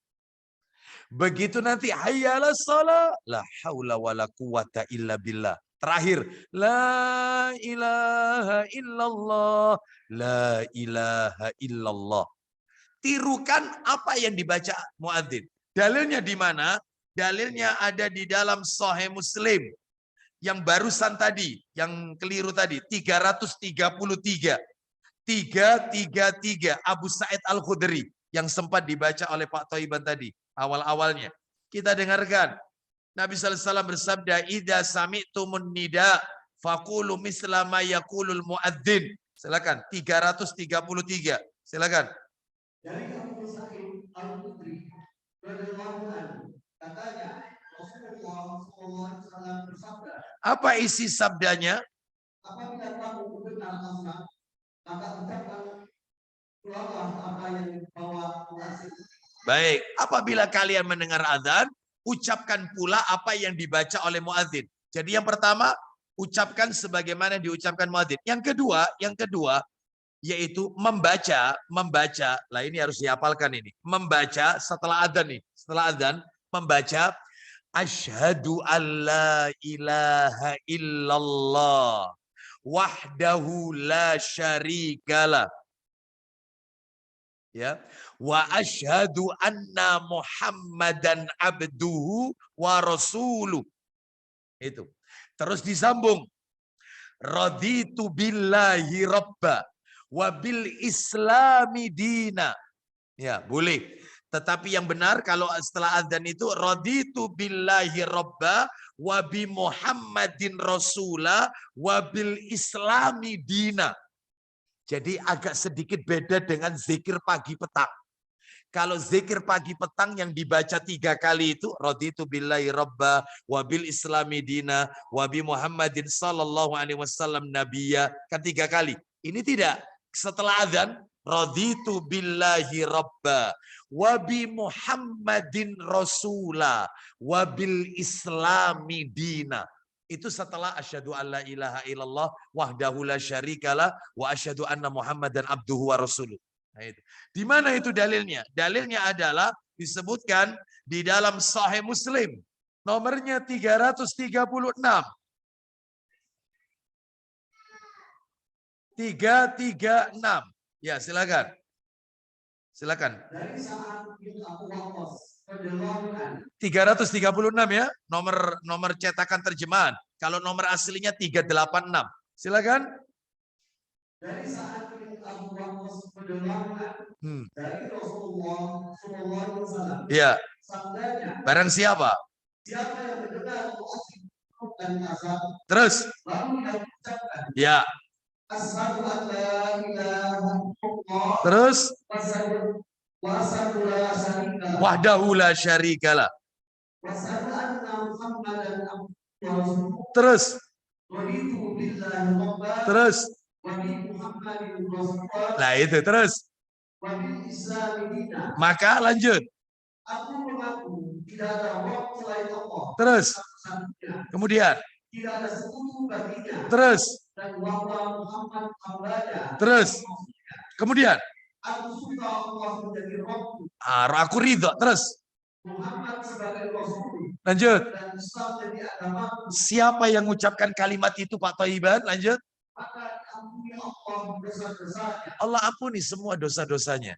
Begitu nanti hayya 'alas shalah, la haula wala quwata illa billah. Terakhir, la ilaha illallah, la ilaha illallah. Tirukan apa yang dibaca muadzin. Dalilnya di mana? Dalilnya ada di dalam Sahih Muslim. Yang barusan tadi, yang keliru tadi, 333. 333 Abu Sa'id Al-Khudri yang sempat dibaca oleh Pak Thoiban tadi, awal-awalnya. Kita dengarkan. Nabi sallallahu alaihi wasallam bersabda, "Idza sami'tumun nida faqulu misla ma yaqulul muadzin." Silakan, 333. Silakan. Dari Abu Sa'id Al-Khudri radhiyallahu anhu, katanya Rasulullah SAW bersabda. Apa isi sabdanya? Apabila kamu mendengar azan, maka ucapkan ulanglah apa yang dibawa muadzin. Baik, apabila kalian mendengar azan, ucapkan pula apa yang dibaca oleh muadzin. Jadi yang pertama, ucapkan sebagaimana diucapkan muadzin. Yang kedua yaitu membaca. Lah ini harus dihafalkan ini. Membaca setelah adzan nih. Setelah adzan membaca asyhadu alla ilaha illallah wahdahu la syarikalah. Ya. Wa asyhadu anna Muhammadan abduhu wa rasuluh. Itu. Terus disambung. Raditu billahi rabba wabil islami dina. Ya, boleh. Tetapi yang benar kalau setelah adzan itu raditu billahi rabba wabi Muhammadin rasula wabil islami dina. Jadi agak sedikit beda dengan zikir pagi petang. Kalau zikir pagi petang yang dibaca 3 kali itu raditu billahi rabba wabil islami dina wabi Muhammadin sallallahu alaihi wasallam nabiyya, kan 3 kali. Ini tidak. Setelah adzan raditu billahi rabba wabi Muhammadin rasula wabil islami dina. Itu setelah asyhadu alla ilaha illallah wahdahu la syarikalah wa asyhadu anna Muhammadan abduhu wa rasuluh. Nah, itu. Di mana itu dalilnya? Dalilnya adalah disebutkan di dalam Sahih Muslim. Nomornya 336. 336. Ya, silakan. Silakan. Dari saat itu Abu Waqqas 336 ya, nomor cetakan terjemahan. Kalau nomor aslinya 386. Silakan. Dari saat itu Abu Waqqas dari Rasulullah SAW. Ya. Sabdanya. Barang siapa? Siapa yang mendengar dan azan. Terus. Lalu yang mengucapkan. Ya. Asyhadu an la ilaha illallah. Terus. Wa asyhadu la syarika. Wahdahu la syarikalah. Wa asyhadu anna Muhammadan abduhu wa rasuluh. Terus. Raditu billahi rabba. Terus. Wa bi Muhammadin rasulullah. Nah itu terus. Wa bil islami dina. Maka lanjut. Aku mengaku tidak ada roh selain Allah. Terus. Kemudian. Tidak ada sekutu baginya. Terus. Dan bahwa Muhammad hambanya. Terus. Kemudian. Aku suka Allah menjadi Rabb. Aku ridho. Terus. Muhammad sebagai Rasul. Lanjut. Dan Islam jadi agama. Siapa yang mengucapkan kalimat itu Pak Thoiban? Lanjut. Maka ampuni Allah dosa-dosanya. Allah ampuni semua dosa-dosanya.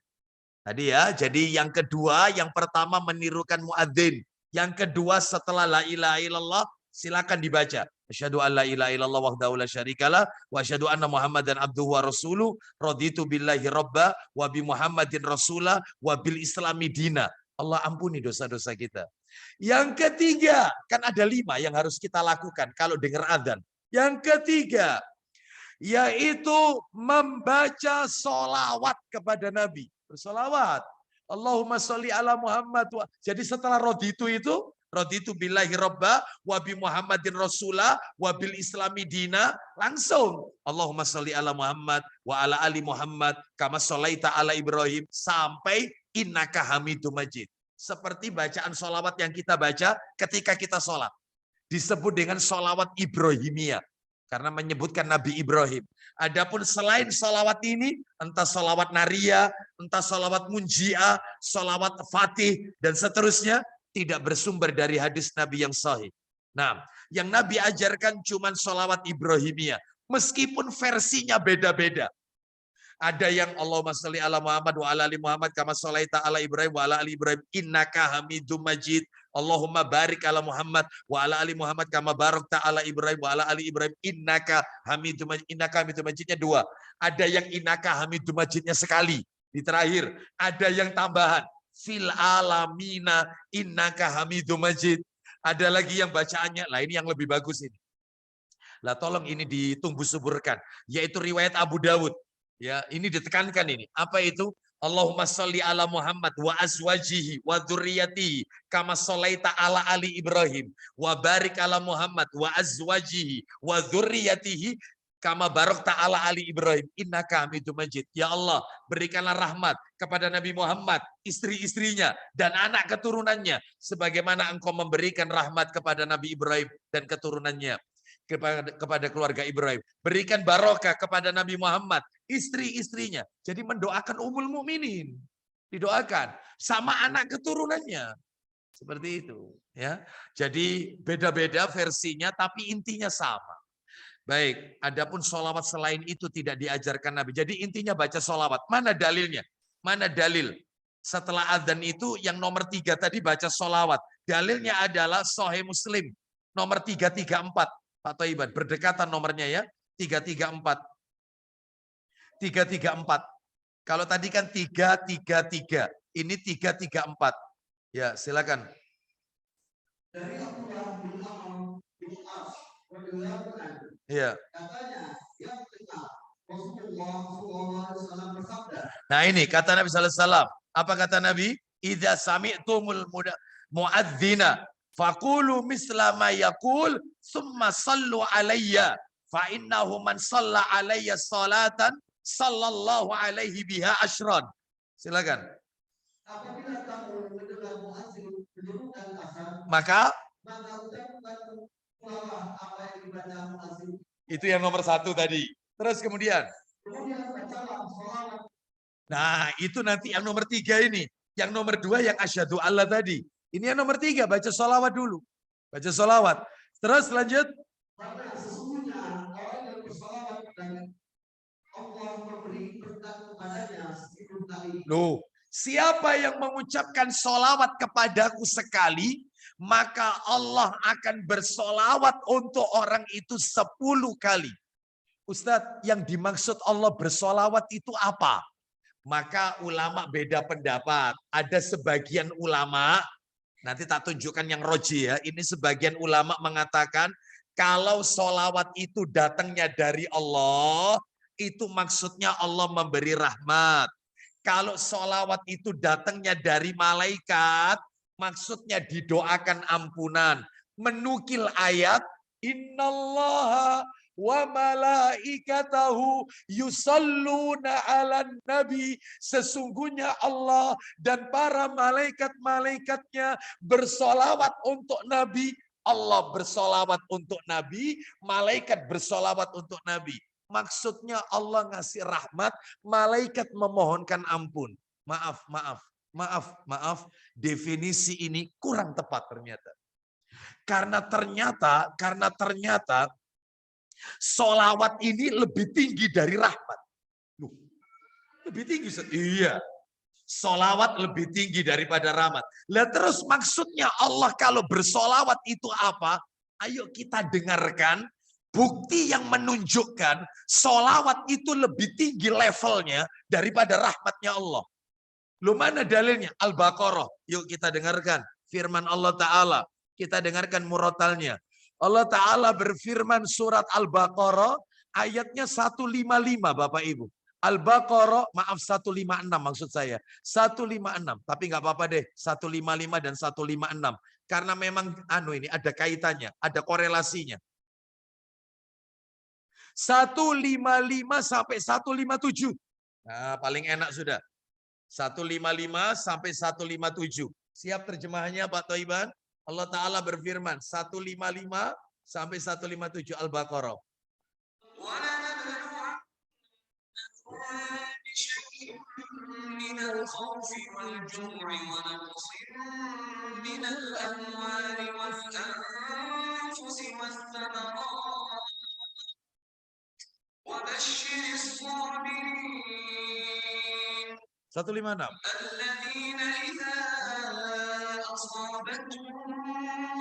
Tadi ya, jadi yang kedua, yang pertama menirukan muadzin. Yang kedua setelah la ilaha illallah, silakan dibaca. Asyhadu an la ilaha illallah wahdahu la syarikalah wa asyhadu anna Muhammadan abduhu wa rasuluh. Raditu billahi robba wa bi Muhammadin rasulah wa bil islami dina. Allah ampuni dosa-dosa kita. Yang ketiga, kan ada 5 yang harus kita lakukan kalau dengar adzan. Yang ketiga, yaitu membaca sholawat kepada Nabi. Bersolawat. Allahumma sholli ala Muhammad. Jadi setelah raditu itu, raditu billahi robba wa bi Muhammadin rasulah wa bil islami dina, langsung Allahumma sholli ala Muhammad wa ala ali Muhammad kama sholaita ala Ibrahim sampai innaka hamidum majid. Seperti bacaan sholawat yang kita baca ketika kita sholat. Disebut dengan sholawat Ibrahimiyah. Karena menyebutkan Nabi Ibrahim. Adapun selain sholawat ini, entah sholawat Nariyah, entah sholawat Munji'ah, sholawat Fatih, dan seterusnya, tidak bersumber dari hadis Nabi yang sahih. Nah, yang Nabi ajarkan cuma sholawat Ibrahimiyah. Meskipun versinya beda-beda. Ada yang Allahumma sholli ala Muhammad wa ala ali Muhammad kama sholaita ala Ibrahim wa ala ali Ibrahim innaka hamidum majid. Allahumma barik ala Muhammad wa ala ali Muhammad kama barakta ala Ibrahim wa ala ali Ibrahim innaka hamidum majid. Innaka hamidum majidnya 2. Ada yang innaka hamidum majidnya sekali di terakhir. Ada yang tambahan fil alamina innaka hamidum majid. Ada lagi yang bacaannya, lah ini yang lebih bagus ini. Lah tolong ini ditumbuh suburkan, yaitu riwayat Abu Dawud. Ya, ini ditekankan ini. Apa itu? Allahumma sholli ala Muhammad wa azwajihi wa dzurriyyatihi kama sholaita ala ali Ibrahim wa barik ala Muhammad wa azwajihi wa dzurriyyatihi kama barakta ala ali Ibrahim innaka hamidum majid. Ya Allah, berikanlah rahmat kepada Nabi Muhammad, istri-istrinya dan anak keturunannya sebagaimana Engkau memberikan rahmat kepada Nabi Ibrahim dan keturunannya. Kepada keluarga Ibrahim. Berikan barokah kepada Nabi Muhammad, istri-istrinya. Jadi mendoakan Ummul Mukminin. Didoakan sama anak keturunannya. Seperti itu, ya. Jadi beda-beda versinya tapi intinya sama. Baik, adapun sholawat selain itu tidak diajarkan Nabi. Jadi intinya baca sholawat. Mana dalilnya? Mana dalil? Setelah adzan itu yang nomor 3 tadi baca sholawat. Dalilnya adalah Sahih Muslim nomor 334. Pak Thaiban, berdekatan nomornya ya, 334. 334. Kalau tadi kan 333, ini 334. Ya, silakan. Dari Abdullah bin Amr bin As mendengarkan, Iya. katanya, yang dengar Rasulullah SAW bersabda. Nah ini kata Nabi SAW. Apa kata Nabi? Idza sami'tumul muadzina faqulu misla ma yaqul summa sallu alayya fa innahu man shalla alayya salatan sallallahu alaihi biha asyran. Silakan. Apabila kamu mendengar muadzin menyerukan azan, Maka ucapkan ulama apa yang dibaca muadzin. itu yang nomor 1 tadi. Terus kemudian Bacalah sholawat. nah itu nanti yang nomor 3 ini. Yang nomor 2 yang asyhadu Allah tadi. Ini yang nomor 3, baca sholawat dulu. Baca sholawat. Terus lanjut. Karena sesungguhnya orang yang bersolawat dan Allah memberi berkat kepadanya 1000 kali. Loh, siapa yang mengucapkan sholawat kepadaku sekali, maka Allah akan bersolawat untuk orang itu 10 kali. Ustadz, yang dimaksud Allah bersolawat itu apa? Maka ulama beda pendapat. Ada sebagian ulama, nanti tak tunjukkan yang roji ya. Ini sebagian ulama mengatakan kalau sholawat itu datangnya dari Allah, itu maksudnya Allah memberi rahmat. Kalau sholawat itu datangnya dari malaikat, maksudnya didoakan ampunan. Menukil ayat, innallaha wa malaikatahu yusalluna 'alan nabi, sesungguhnya Allah dan para malaikat-malaikatnya bersolawat untuk Nabi. Allah bersolawat untuk Nabi, malaikat bersolawat untuk Nabi. Maksudnya Allah ngasih rahmat, malaikat memohonkan ampun. Maaf, definisi ini kurang tepat ternyata. Karena ternyata sholawat ini lebih tinggi dari rahmat. Loh, lebih tinggi. Iya. Sholawat lebih tinggi daripada rahmat. Lah terus maksudnya Allah kalau bersolawat itu apa? Ayo kita dengarkan bukti yang menunjukkan sholawat itu lebih tinggi levelnya daripada rahmatnya Allah. Lu mana dalilnya? Al-Baqarah. Yuk kita dengarkan firman Allah Ta'ala. Kita dengarkan murotalnya. Allah Ta'ala berfirman surat Al-Baqarah ayatnya 155 Bapak Ibu. Al-Baqarah, maaf 156 maksud saya. 156, tapi nggak apa-apa deh. 155 dan 156. Karena memang ini ada kaitannya, ada korelasinya. 155 sampai 157. Nah, paling enak sudah. 155 sampai 157. Siap terjemahannya Pak Thoiban? Allah Ta'ala berfirman 155 sampai 157 Al-Baqarah. وبشر الصابرين 156. الذين إذا أصابتهم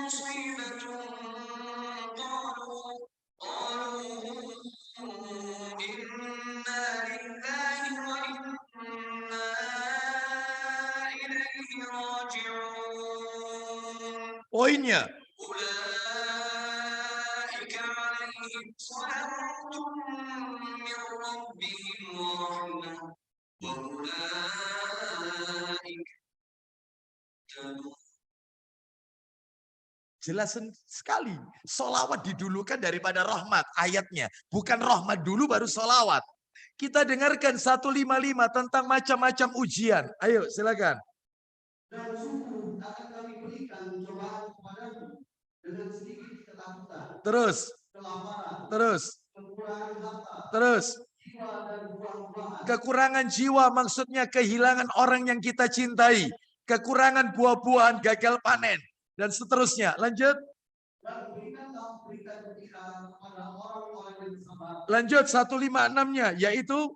مصيبة قالوا إنا لله وإنا إليه راجعون Poinnya, أولئك عليهم صلوات من ربهم ورحمة وأولئك jelas sekali. Sholawat didulukan daripada rahmat. Ayatnya. Bukan rahmat dulu baru sholawat. Kita dengarkan 155 tentang macam-macam ujian. Ayo silakan. Dan sungguh akan kami berikan cobaan kepadamu dengan sedikit ketakutan, Terus. kelaparan, Terus. kekurangan harta, Terus. jiwa dan buah-buahan. Kekurangan jiwa maksudnya kehilangan orang yang kita cintai. Kekurangan buah-buahan, gagal panen. Dan seterusnya. Lanjut. Dan berikanlah berita gembira kepada orang-orang yang sabar. Lanjut 156-nya. Yaitu.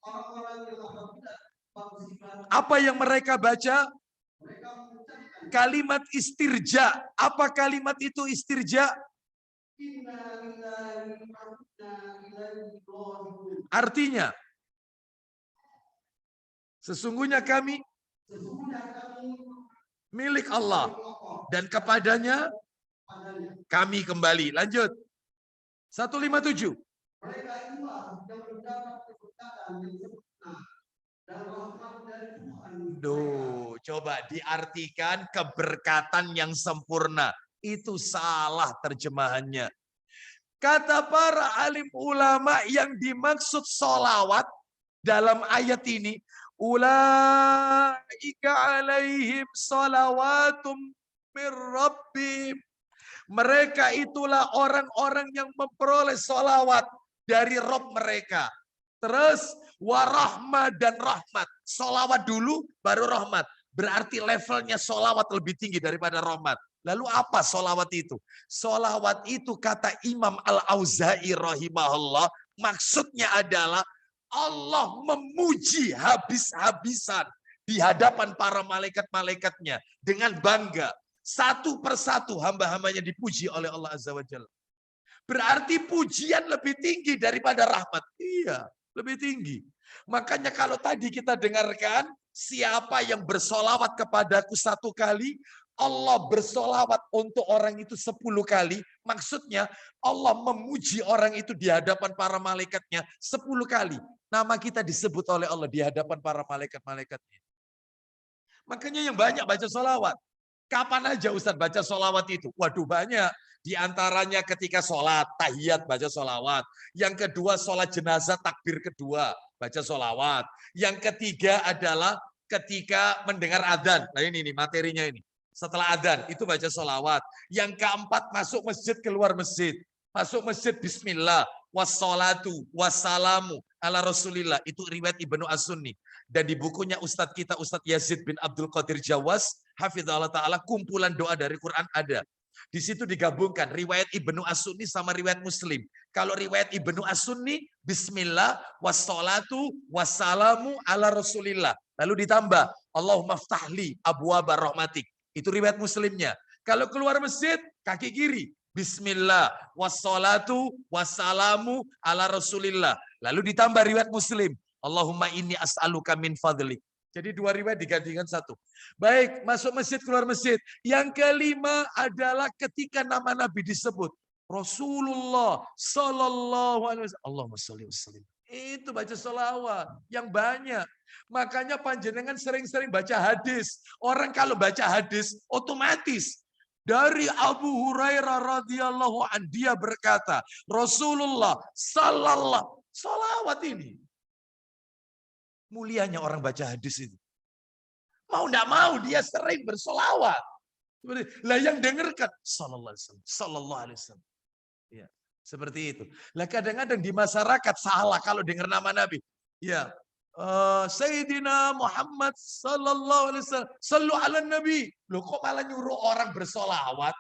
Orang-orang yang apabila musibah, apa yang mereka baca? mereka mengucapkan Kalimat istirja. Apa kalimat itu istirja? Inna lillahi wa inna ilaihi raji'un. Artinya, sesungguhnya kami milik Allah dan kepadanya kami kembali. Lanjut. 157. Mereka itulah yang mendapat keberkatan yang sempurna dan rahmat dari Tuhan. Duh, coba diartikan keberkatan yang sempurna. Itu salah terjemahannya. Kata para alim ulama yang dimaksud sholawat dalam ayat ini, ulaika alaihim shalawatum mir rabbihim. Mereka itulah orang-orang yang memperoleh sholawat dari Rabb mereka. Terus warahmah dan rahmat. Sholawat dulu baru rahmat. Berarti levelnya sholawat lebih tinggi daripada rahmat. Lalu apa sholawat itu? Sholawat itu kata Imam Al-Auza'i rahimahullah. Maksudnya adalah Allah memuji habis-habisan di hadapan para malaikat-malaikatnya dengan bangga. Satu persatu hamba-hambanya dipuji oleh Allah Azza wa Jalla. Berarti pujian lebih tinggi daripada rahmat. Iya, lebih tinggi. Makanya kalau tadi kita dengarkan, siapa yang bersolawat kepadaku 1 kali, Allah bersolawat untuk orang itu 10 kali. Maksudnya Allah memuji orang itu di hadapan para malaikatnya 10 kali. Nama kita disebut oleh Allah di hadapan para malaikat-malaikatnya. Makanya yang banyak baca solawat. Kapan aja Ustaz baca solawat itu? Waduh banyak. Di antaranya ketika sholat, tahiyat baca solawat. Yang kedua sholat jenazah takbir kedua, baca solawat. Yang ketiga adalah ketika mendengar adzan. Nah ini nih materinya ini. Setelah adzan itu baca solawat. Yang keempat masuk masjid keluar masjid. Masuk masjid bismillah. Wassalatu wassalamu ala rasulillah. Itu riwayat Ibnu As-Sunni. Dan di bukunya Ustadz kita, Ustadz Yazid bin Abdul Qadir Jawas, hafizallahu ta'ala, kumpulan doa dari Quran ada. Di situ digabungkan riwayat Ibnu As-Sunni sama riwayat Muslim. Kalau riwayat Ibnu As-Sunni, bismillah, wassalatu, wassalamu ala rasulillah. Lalu ditambah, Allahumma ftahli abwaaba rahmatik. Itu riwayat Muslimnya. Kalau keluar masjid, kaki kiri. Bismillah, wassalatu wassalamu ala Rasulillah. Lalu ditambah riwayat Muslim, Allahumma inni as'aluka min fadlik. Jadi 2 riwayat digantikan 1. Baik, masuk masjid, keluar masjid. Yang kelima adalah ketika nama Nabi disebut. Rasulullah sallallahu alaihi wasallam. Allahumma sholli wa sallim. Itu baca sholawat yang banyak. Makanya panjenengan sering-sering baca hadis. Orang kalau baca hadis otomatis. Dari Abu Hurairah radhiyallahu an, dia berkata, Rasulullah sallallahu, sholawat ini. Mulianya orang baca hadis itu. Mau enggak mau dia sering bersolawat. Lah yang dengarkan sallallahu alaihi wasallam, sallallahu alaihi wasallam. Ya, seperti itu. Lah kadang-kadang di masyarakat salah kalau dengar nama Nabi. Ya, Sayyidina Muhammad sallallahu alaihi wasallam, sallu ala Nabi. Loh kok malah nyuruh orang bersolawat?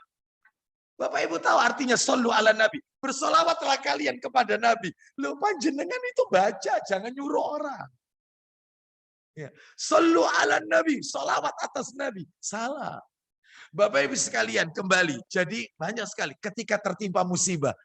Bapak Ibu tahu artinya sallu ala Nabi. Bersolawatlah kalian kepada Nabi. Loh panjenengan itu baca, jangan nyuruh orang. Ya. Sallu ala Nabi, solawat atas Nabi. Salah. Bapak Ibu sekalian kembali. Jadi banyak sekali ketika tertimpa musibah.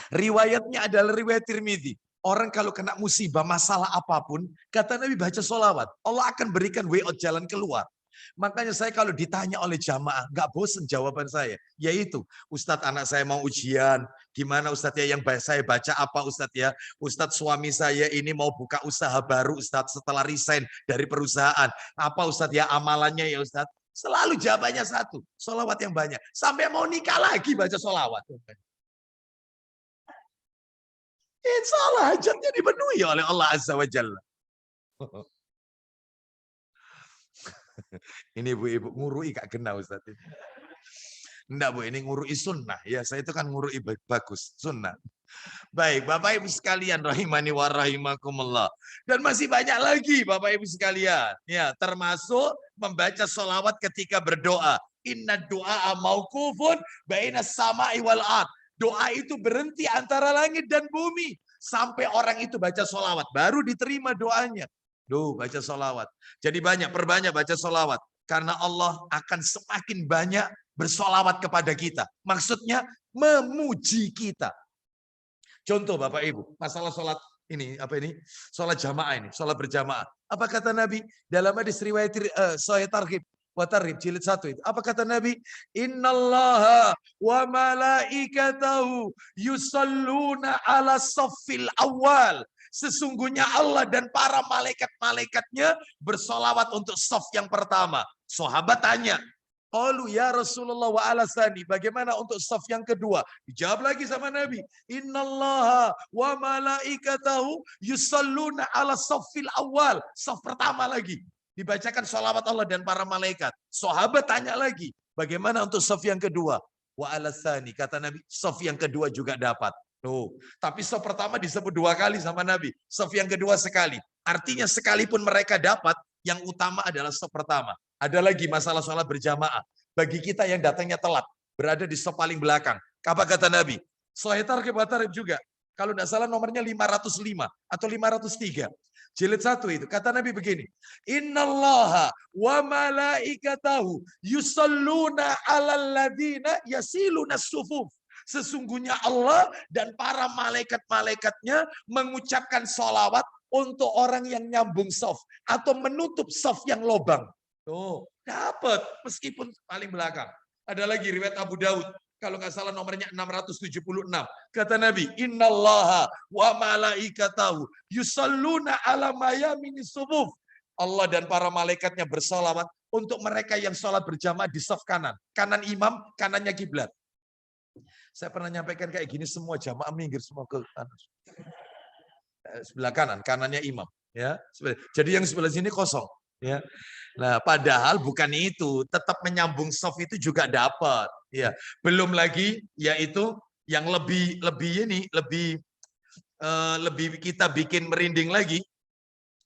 Riwayatnya adalah riwayat Tirmidzi. Orang kalau kena musibah, masalah apapun, kata Nabi baca sholawat. Allah akan berikan way out, jalan keluar. Makanya saya kalau ditanya oleh jamaah, nggak bosen jawaban saya. Yaitu, Ustadz anak saya mau ujian, gimana Ustadz ya yang saya baca apa Ustadz ya? Ustadz suami saya ini mau buka usaha baru Ustadz setelah resign dari perusahaan. Apa Ustadz ya amalannya ya Ustadz? Selalu jawabannya satu, sholawat yang banyak. Sampai mau nikah lagi baca sholawat. Insya Allah hajatnya dipenuhi oleh Allah Azza wa Jalla. Ini ibu-ibu ngurui gak kena Ustaz. Enggak Bu, ini ngurui sunnah. Ya saya itu kan ngurui bagus, sunnah. Baik, Bapak Ibu sekalian rahimani wa rahimakumullah. Dan masih banyak lagi Bapak Ibu sekalian. Ya, termasuk membaca sholawat ketika berdoa. Inna du'a mauqufun baina sama'i wal ard. Doa itu berhenti antara langit dan bumi. Sampai orang itu baca sholawat. Baru diterima doanya. Duh, baca sholawat. Jadi perbanyak baca sholawat. Karena Allah akan semakin banyak bersolawat kepada kita. Maksudnya memuji kita. Contoh Bapak Ibu, masalah sholat ini, sholat jamaah ini, sholat berjamaah. Apa kata Nabi? Dalam hadis riwayat Sahih Targhib wa Tarhib jilid 1 itu. Apa kata Nabi? Innallaha wa malaikatahu yusalluna ala saffil awal. Sesungguhnya Allah dan para malaikat-malaikatnya bersolawat untuk saf yang pertama. Sahabat tanya, qalu ya Rasulullah wa ala sani, bagaimana untuk saf yang kedua? Dijawab lagi sama Nabi, innallaha wa malaikatahu yusalluna ala saffil awal. Saf pertama lagi. Dibacakan sholawat Allah dan para malaikat. Sahabat tanya lagi, bagaimana untuk saf yang kedua? Wa ala sani, kata Nabi, saf yang kedua juga dapat. Tuh, tapi saf pertama disebut 2 kali sama Nabi, saf yang kedua sekali. Artinya sekalipun mereka dapat, yang utama adalah saf pertama. Ada lagi masalah sholat berjamaah. Bagi kita yang datangnya telat, berada di saf paling belakang. Apa kata Nabi? Sahih Targhib wa Tarhib juga. Kalau tidak salah nomornya 505 atau 503. Jilid 1 itu. Kata Nabi begini. Innallaha wa malaikatahu yusalluna alal ladina yasiluna sufuf. Sesungguhnya Allah dan para malaikat-malaikatnya mengucapkan sholawat untuk orang yang nyambung saf atau menutup saf yang lobang. Tuh, dapat meskipun paling belakang. Ada lagi riwayat Abu Daud. Kalau nggak salah nomornya 676. Kata Nabi, innallaha wa malaikatahu yusalluna ala mayamini sufuf. Allah dan para malaikatnya bersolawat untuk mereka yang sholat berjamaah di saf kanan. Kanan imam, kanannya kiblat. Saya pernah nyampaikan kayak gini, semua jamaah minggir semua ke kanan. Sebelah kanan, kanannya imam. Ya, jadi yang sebelah sini kosong. Ya, nah padahal bukan itu, tetap menyambung saf itu juga dapat. Ya, belum lagi yaitu yang lebih kita bikin merinding lagi.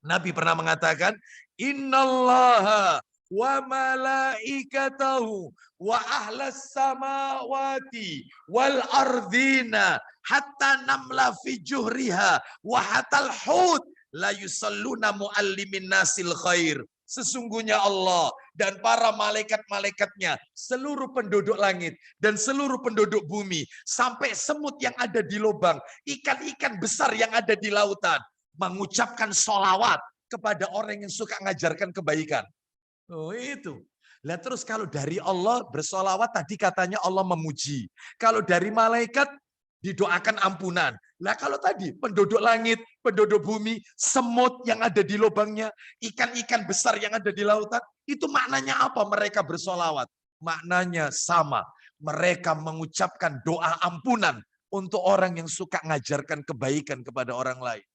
Nabi pernah mengatakan, innallaha wa malaikatahu wa ahlas samawati wal ardina hatta namla fi juhriha wa hatal hud la yusalluna muallimin nasil khair. Sesungguhnya Allah dan para malaikat-malaikatnya, seluruh penduduk langit dan seluruh penduduk bumi, sampai semut yang ada di lubang, ikan-ikan besar yang ada di lautan, mengucapkan sholawat kepada orang yang suka ngajarkan kebaikan. Oh itu. Lah terus kalau dari Allah bersolawat tadi katanya Allah memuji. Kalau dari malaikat didoakan ampunan. Lah kalau tadi penduduk langit, penduduk bumi, semut yang ada di lubangnya, ikan-ikan besar yang ada di lautan, itu maknanya apa mereka bersolawat? Maknanya sama. Mereka mengucapkan doa ampunan untuk orang yang suka ngajarkan kebaikan kepada orang lain.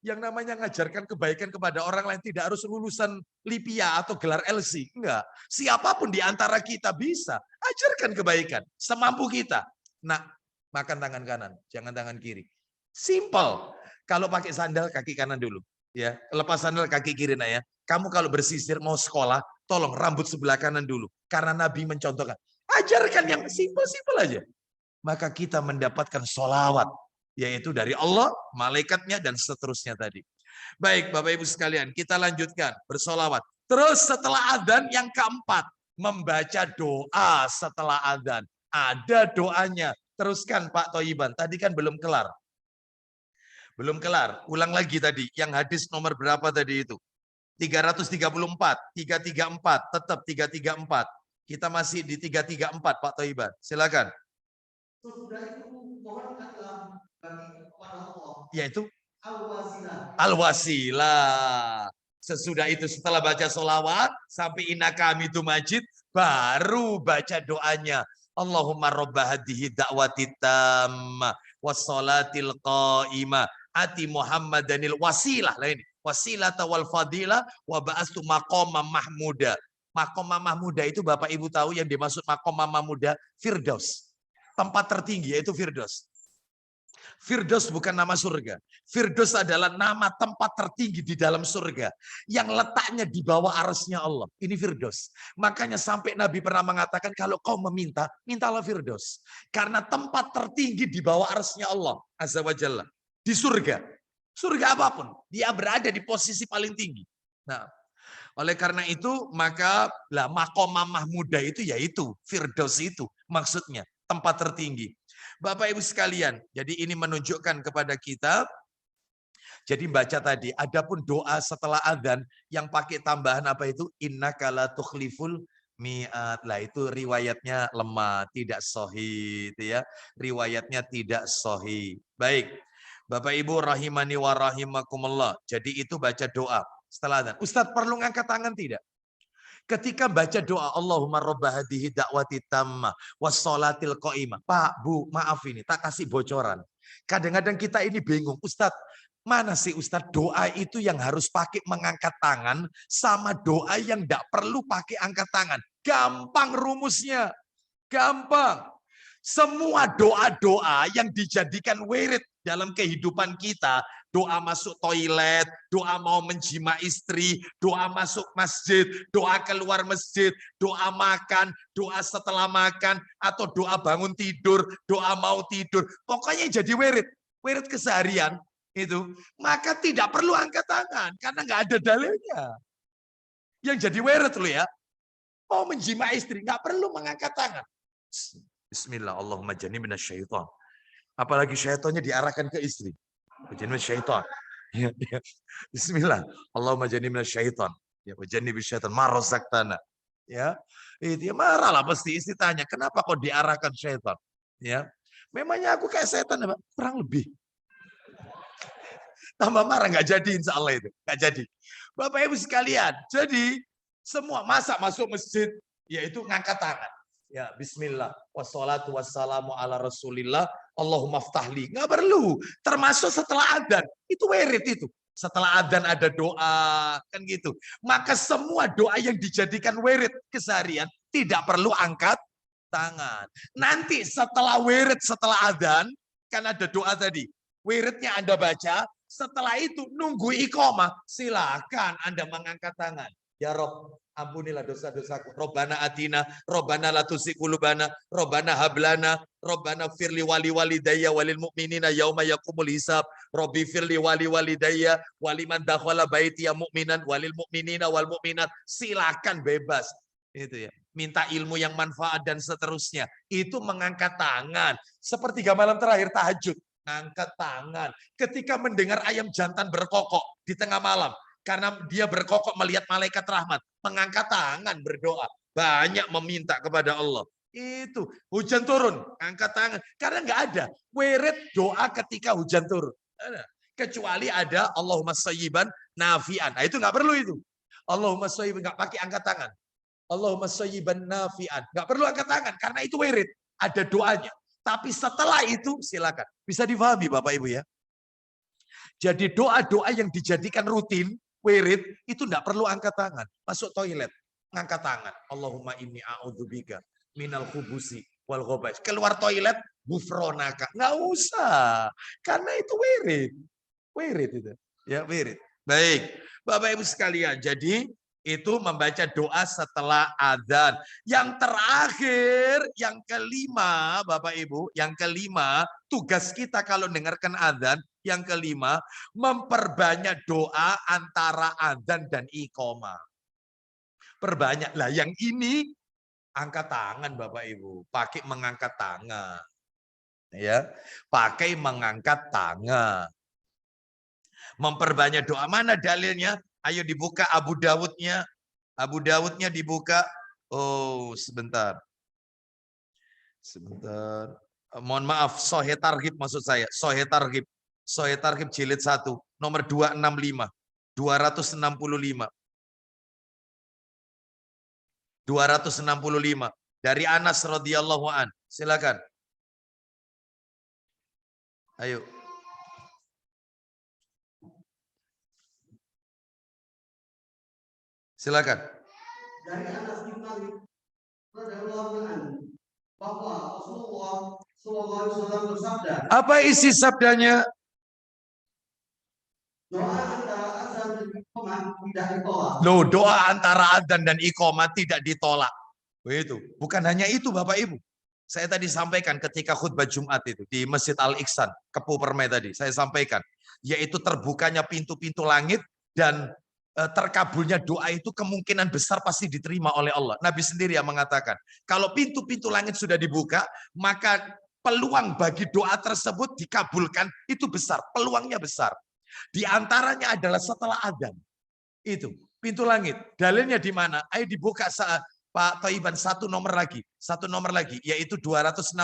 Yang namanya ngajarkan kebaikan kepada orang lain tidak harus lulusan LIPIA atau gelar LC. Enggak. Siapapun di antara kita bisa. Ajarkan kebaikan. Semampu kita. Nah, makan tangan kanan. Jangan tangan kiri. Simple. Kalau pakai sandal, kaki kanan dulu. Ya, lepas sandal, kaki kiri. Nah ya. Kamu kalau bersisir mau sekolah, tolong rambut sebelah kanan dulu. Karena Nabi mencontohkan. Ajarkan yang simple-simple aja. Maka kita mendapatkan sholawat. Yaitu dari Allah, malaikatnya, dan seterusnya tadi. Baik, Bapak Ibu sekalian, kita lanjutkan bersolawat. Terus setelah adzan yang keempat, membaca doa setelah adzan. Ada doanya. Teruskan Pak Thoyiban, tadi kan belum kelar. Belum kelar, ulang lagi tadi. Yang hadis nomor berapa tadi itu? 334, 334, tetap 334. Kita masih di 334 Pak Thoyiban, silakan. Sesudah itu mohonkanlah bagi kepada Allah. Yaitu Al-wasilah. Al-wasilah. Sesudah itu setelah baca sholawat sampai innaka hamidum majid, baru baca doanya. Allahumma robba hadhihi da'wati tamma wassalatil qa'imah ati Muhammadanil wasilah. Lah ini, wasilah wal fadilah wa ba'astu maqama mahmuda. Maqama mahmuda itu Bapak Ibu tahu yang dimaksud maqama mahmuda Firdaus. Tempat tertinggi yaitu Firdaus. Firdaus bukan nama surga. Firdaus adalah nama tempat tertinggi di dalam surga. Yang letaknya di bawah arsy-Nya Allah. Ini Firdaus. Makanya sampai Nabi pernah mengatakan kalau kau meminta, mintalah Firdaus. Karena tempat tertinggi di bawah arsy-Nya Allah Azza wa Jalla. Di surga. Surga apapun. Dia berada di posisi paling tinggi. Nah, oleh karena itu maka maqamah mahmudah itu yaitu Firdaus itu maksudnya. Tempat tertinggi. Bapak Ibu sekalian, jadi ini menunjukkan kepada kita, jadi baca tadi, adapun doa setelah adzan yang pakai tambahan apa itu? Innaka la tukhliful mi'at. Lah itu riwayatnya lemah, tidak sahih itu ya. Riwayatnya tidak sahih. Baik. Bapak Ibu rahimani wa rahimakumullah. Jadi itu baca doa setelah adzan. Ustadz perlu ngangkat tangan tidak? Ketika baca doa Allahumma robba hadhihi da'wati tamma wassalatil qa'imah. Pak, Bu, maaf ini tak kasih bocoran. Kadang-kadang kita ini bingung, Ustadz, mana sih Ustadz doa itu yang harus pakai mengangkat tangan sama doa yang tidak perlu pakai angkat tangan. Gampang rumusnya. Gampang. Semua doa-doa yang dijadikan wirid dalam kehidupan kita, doa masuk toilet, doa mau menjima istri, doa masuk masjid, doa keluar masjid, doa makan, doa setelah makan, atau doa bangun tidur, doa mau tidur. Pokoknya jadi wirid, wirid keseharian itu. Maka tidak perlu angkat tangan, karena nggak ada dalilnya. Yang jadi wirid loh ya, mau menjima istri, nggak perlu mengangkat tangan. Bismillah, Allahumma jannibna syaitan. Apalagi syaitannya diarahkan ke istri. Jannibna syaitan. Ya, ya. Bismillah, Allahumma jannibna syaitan. Ya, jannibna syaitan ma razaqtana. Ya, itu ya marahlah pasti istri tanya, kenapa kok diarahkan syaitan? Ya, memangnya aku kayak setan ya, Pak? Kurang lebih. Tambah marah nggak jadi insya Allah itu, nggak jadi. Bapak Ibu sekalian, jadi semua masa masuk masjid yaitu ngangkat tangan. Ya, bismillah, wassalatu wassalamu ala rasulillah, Allahumma ftahli. Nggak perlu, termasuk setelah adzan. Itu wirid itu. Setelah adzan ada doa, kan gitu. Maka semua doa yang dijadikan wirid keseharian, tidak perlu angkat tangan. Nanti setelah wirid, setelah adzan, kan ada doa tadi. Wiridnya Anda baca, setelah itu nunggu iqamah, silakan Anda mengangkat tangan. Ya Rob, ampunilah dosa-dosaku. Robbana atina, Robbana la tuzigh qulubana, Robbana hablana, Robbana firli wali walidayya walil mu'minina yauma yaqumul hisab. Robbi firli wali walidayya waliman dakhala baitiya mu'minan walil mu'minina wal mu'minat. Silakan bebas. Itu ya. Minta ilmu yang manfaat dan seterusnya. Itu mengangkat tangan. Sepertiga malam terakhir tahajud, angkat tangan. Ketika mendengar ayam jantan berkokok di tengah malam, karena dia berkokok melihat malaikat rahmat, mengangkat tangan berdoa, banyak meminta kepada Allah. Itu hujan turun, angkat tangan, karena nggak ada wirid doa ketika hujan turun, kecuali ada Allahumma shayyiban nafi'an. Nah, itu nggak perlu itu. Allahumma shayyiban, nggak pakai angkat tangan. Allahumma shayyiban nafi'an, nggak perlu angkat tangan karena itu wirid, ada doanya. Tapi setelah itu silakan, bisa difahami Bapak Ibu ya. Jadi doa-doa yang dijadikan rutin, wirid, itu enggak perlu angkat tangan. Masuk toilet, ngangkat tangan. Allahumma inni a'udzubika minal khubusi wal khaba'is. Keluar toilet, gufronaka. Enggak usah. Karena itu wirid. Wirid itu. Ya, wirid. Baik. Bapak Ibu sekalian, jadi itu membaca doa setelah adzan. Yang terakhir, yang kelima, Bapak Ibu, yang kelima, tugas kita kalau dengarkan adzan, yang kelima, memperbanyak doa antara adzan dan iqamah. Perbanyak. Lah yang ini angkat tangan Bapak Ibu, pakai mengangkat tangan. Ya, pakai mengangkat tangan. Memperbanyak doa. Mana dalilnya? Ayo dibuka Abu Dawudnya. Abu Dawudnya dibuka. Oh, sebentar. Sebentar. Mohon maaf, Sahih Targhib maksud saya. Sahih Targhib. Sahih Targhib jilid 1, nomor 265. 265. 265 dari Anas radhiyallahu an. Silakan. Ayo. Silakan. Dari Anas bin Malik radhiyallahu anhu bahwa Rasulullah sallallahu alaihi wasallam bersabda, Apa isi sabdanya? doa antara azan dan iqamah tidak ditolak. Loh, doa antara adzan dan iqamah tidak ditolak. Itu. Bukan hanya itu Bapak Ibu. Saya tadi sampaikan ketika khutbah Jumat itu di Masjid Al-Ihsan, Kepu Permai tadi, saya sampaikan, yaitu terbukanya pintu-pintu langit dan terkabulnya doa itu kemungkinan besar pasti diterima oleh Allah. Nabi sendiri yang mengatakan, kalau pintu-pintu langit sudah dibuka, maka peluang bagi doa tersebut dikabulkan itu besar, peluangnya besar. Di antaranya adalah setelah adzan. Itu, pintu langit. Dalilnya di mana? Ayo dibuka saat Pak Thaiban satu nomor lagi, yaitu 266.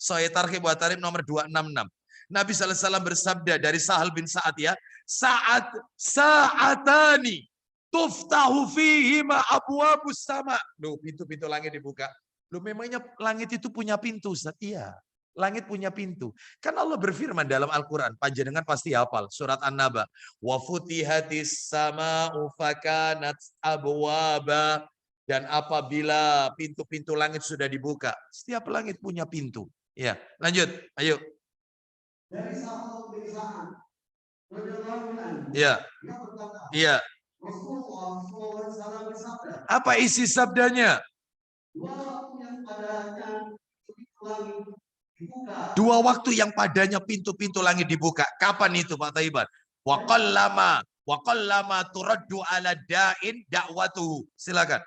Sahih Targhib wa Tarhib nomor 266. Nabi SAW bersabda dari Sahal bin Sa'ad ya, sa'atani tuftahu fihima abwabus sama. Loh, pintu-pintu langit dibuka. Loh, memangnya langit itu punya pintu, Ustaz? Iya. Langit punya pintu. Kan Allah berfirman dalam Al-Quran, panjenengan pasti hafal, surat An-Naba. Wa futihatis sama'u fakanat abwaba. Dan apabila pintu-pintu langit sudah dibuka, setiap langit punya pintu. Ya, lanjut, ayo. Dari sahabat bin Sa'ad radhiyallahu anhu, Ya, dia berkata, iya. Rasulullah sallallahu alaihi wasallam bersabda, Apa isi sabdanya? dua waktu yang padanya pintu langit dibuka. Dua waktu yang padanya pintu-pintu langit dibuka. Kapan itu Pak Thaiban? Wa qallama turaddu ala da'in da'watuhu. Silakan.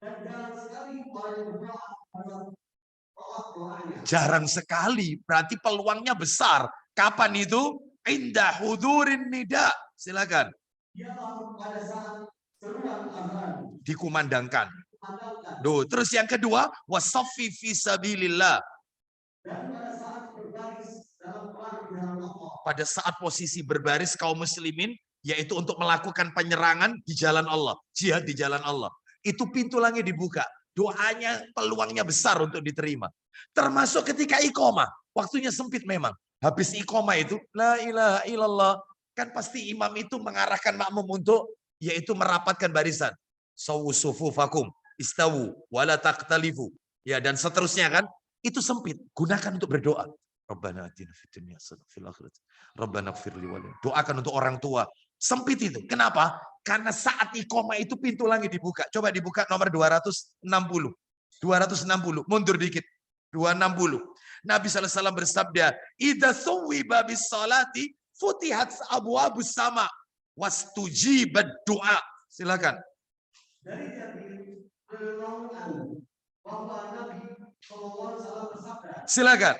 Dan jarang sekali orang yang berdoa tolak doanya. Jarang sekali, berarti peluangnya besar. Kapan itu? Indah hudurin nida. Silakan. Dialah pada saat seruan azan Dikumandangkan. dikumandangkan. Duh, terus yang kedua, wasaffi fi sabilillah. Dan pada saat berbaris dalam perang di dalam Allah. Pada saat posisi berbaris kaum muslimin, yaitu untuk melakukan penyerangan di jalan Allah, jihad di jalan Allah. Itu pintu langit dibuka. Doanya, peluangnya besar untuk diterima. Termasuk ketika iqamah. Waktunya sempit memang. Habis iqamah itu, la ilaha illallah. Kan pasti imam itu mengarahkan makmum untuk, yaitu merapatkan barisan. Sawu sufufakum, istawu, wala taqtalifu. Ya, dan seterusnya kan. Itu sempit. Gunakan untuk berdoa. Rabbana atina fid dunya hasanah fil akhirati. Rabbana ighfir li wa lana. Doakan untuk orang tua. Sempit itu. Kenapa? Karena saat iqomah itu pintu langit dibuka. Coba dibuka nomor 260. 260. Mundur dikit. 260. Nabi SAW bersabda, "Idza suwiba bis salati futihat abwabus sama wastujibat du'a." Silakan. Dari jadi menolong bahwa Nabi SAW bersabda, Silakan.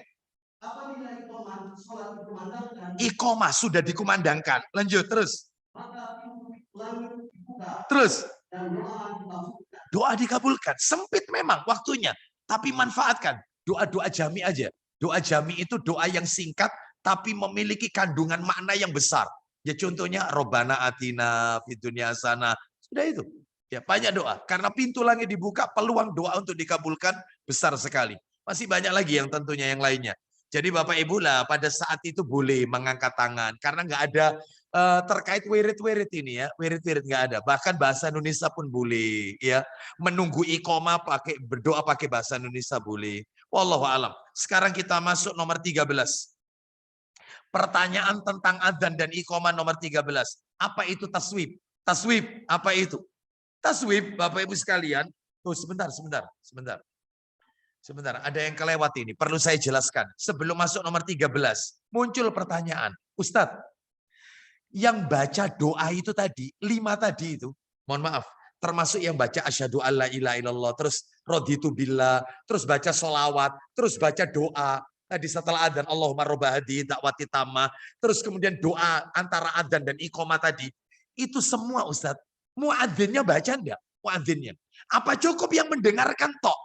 apabila iqamah sholat dikumandangkan, Iqomah sudah dikumandangkan. Lanjut terus. maka pintu langit dibuka Terus. dan doa dikabulkan. Doa dikabulkan. Sempit memang waktunya. Tapi manfaatkan. Doa-doa jami aja. Doa jami itu doa yang singkat. Tapi memiliki kandungan makna yang besar. Ya contohnya. Robbana atina fidunya hasanah. Sudah itu. Ya banyak doa. Karena pintu langit dibuka. Peluang doa untuk dikabulkan besar sekali. Masih banyak lagi yang tentunya yang lainnya. Jadi Bapak Ibu lah pada saat itu boleh mengangkat tangan. Karena nggak ada terkait wirid-wirid ini ya, wirid-wirid nggak ada. Bahkan bahasa Indonesia pun boleh ya. Menunggu iqomah pakai berdoa pakai bahasa Indonesia boleh. Wallahu alam. Sekarang kita masuk nomor 13. Pertanyaan tentang adzan dan iqomah nomor 13. Apa itu taswib? Taswib apa itu? Taswib Bapak Ibu sekalian. Tuh sebentar. Sebentar, ada yang kelewat ini. Perlu saya jelaskan. Sebelum masuk nomor 13, muncul pertanyaan. Ustadz, yang baca doa itu tadi, 5 tadi itu, mohon maaf, termasuk yang baca asyhadu alla ilaha illallah, terus raditu billah, terus baca sholawat, terus baca doa. Tadi setelah adzan, Allahumma robba hadi dakwati tamah, terus kemudian doa antara adzan dan iqomah tadi. Itu semua Ustadz. Muadzinnya baca enggak? Muadzinnya. Apa cukup yang mendengarkan tok?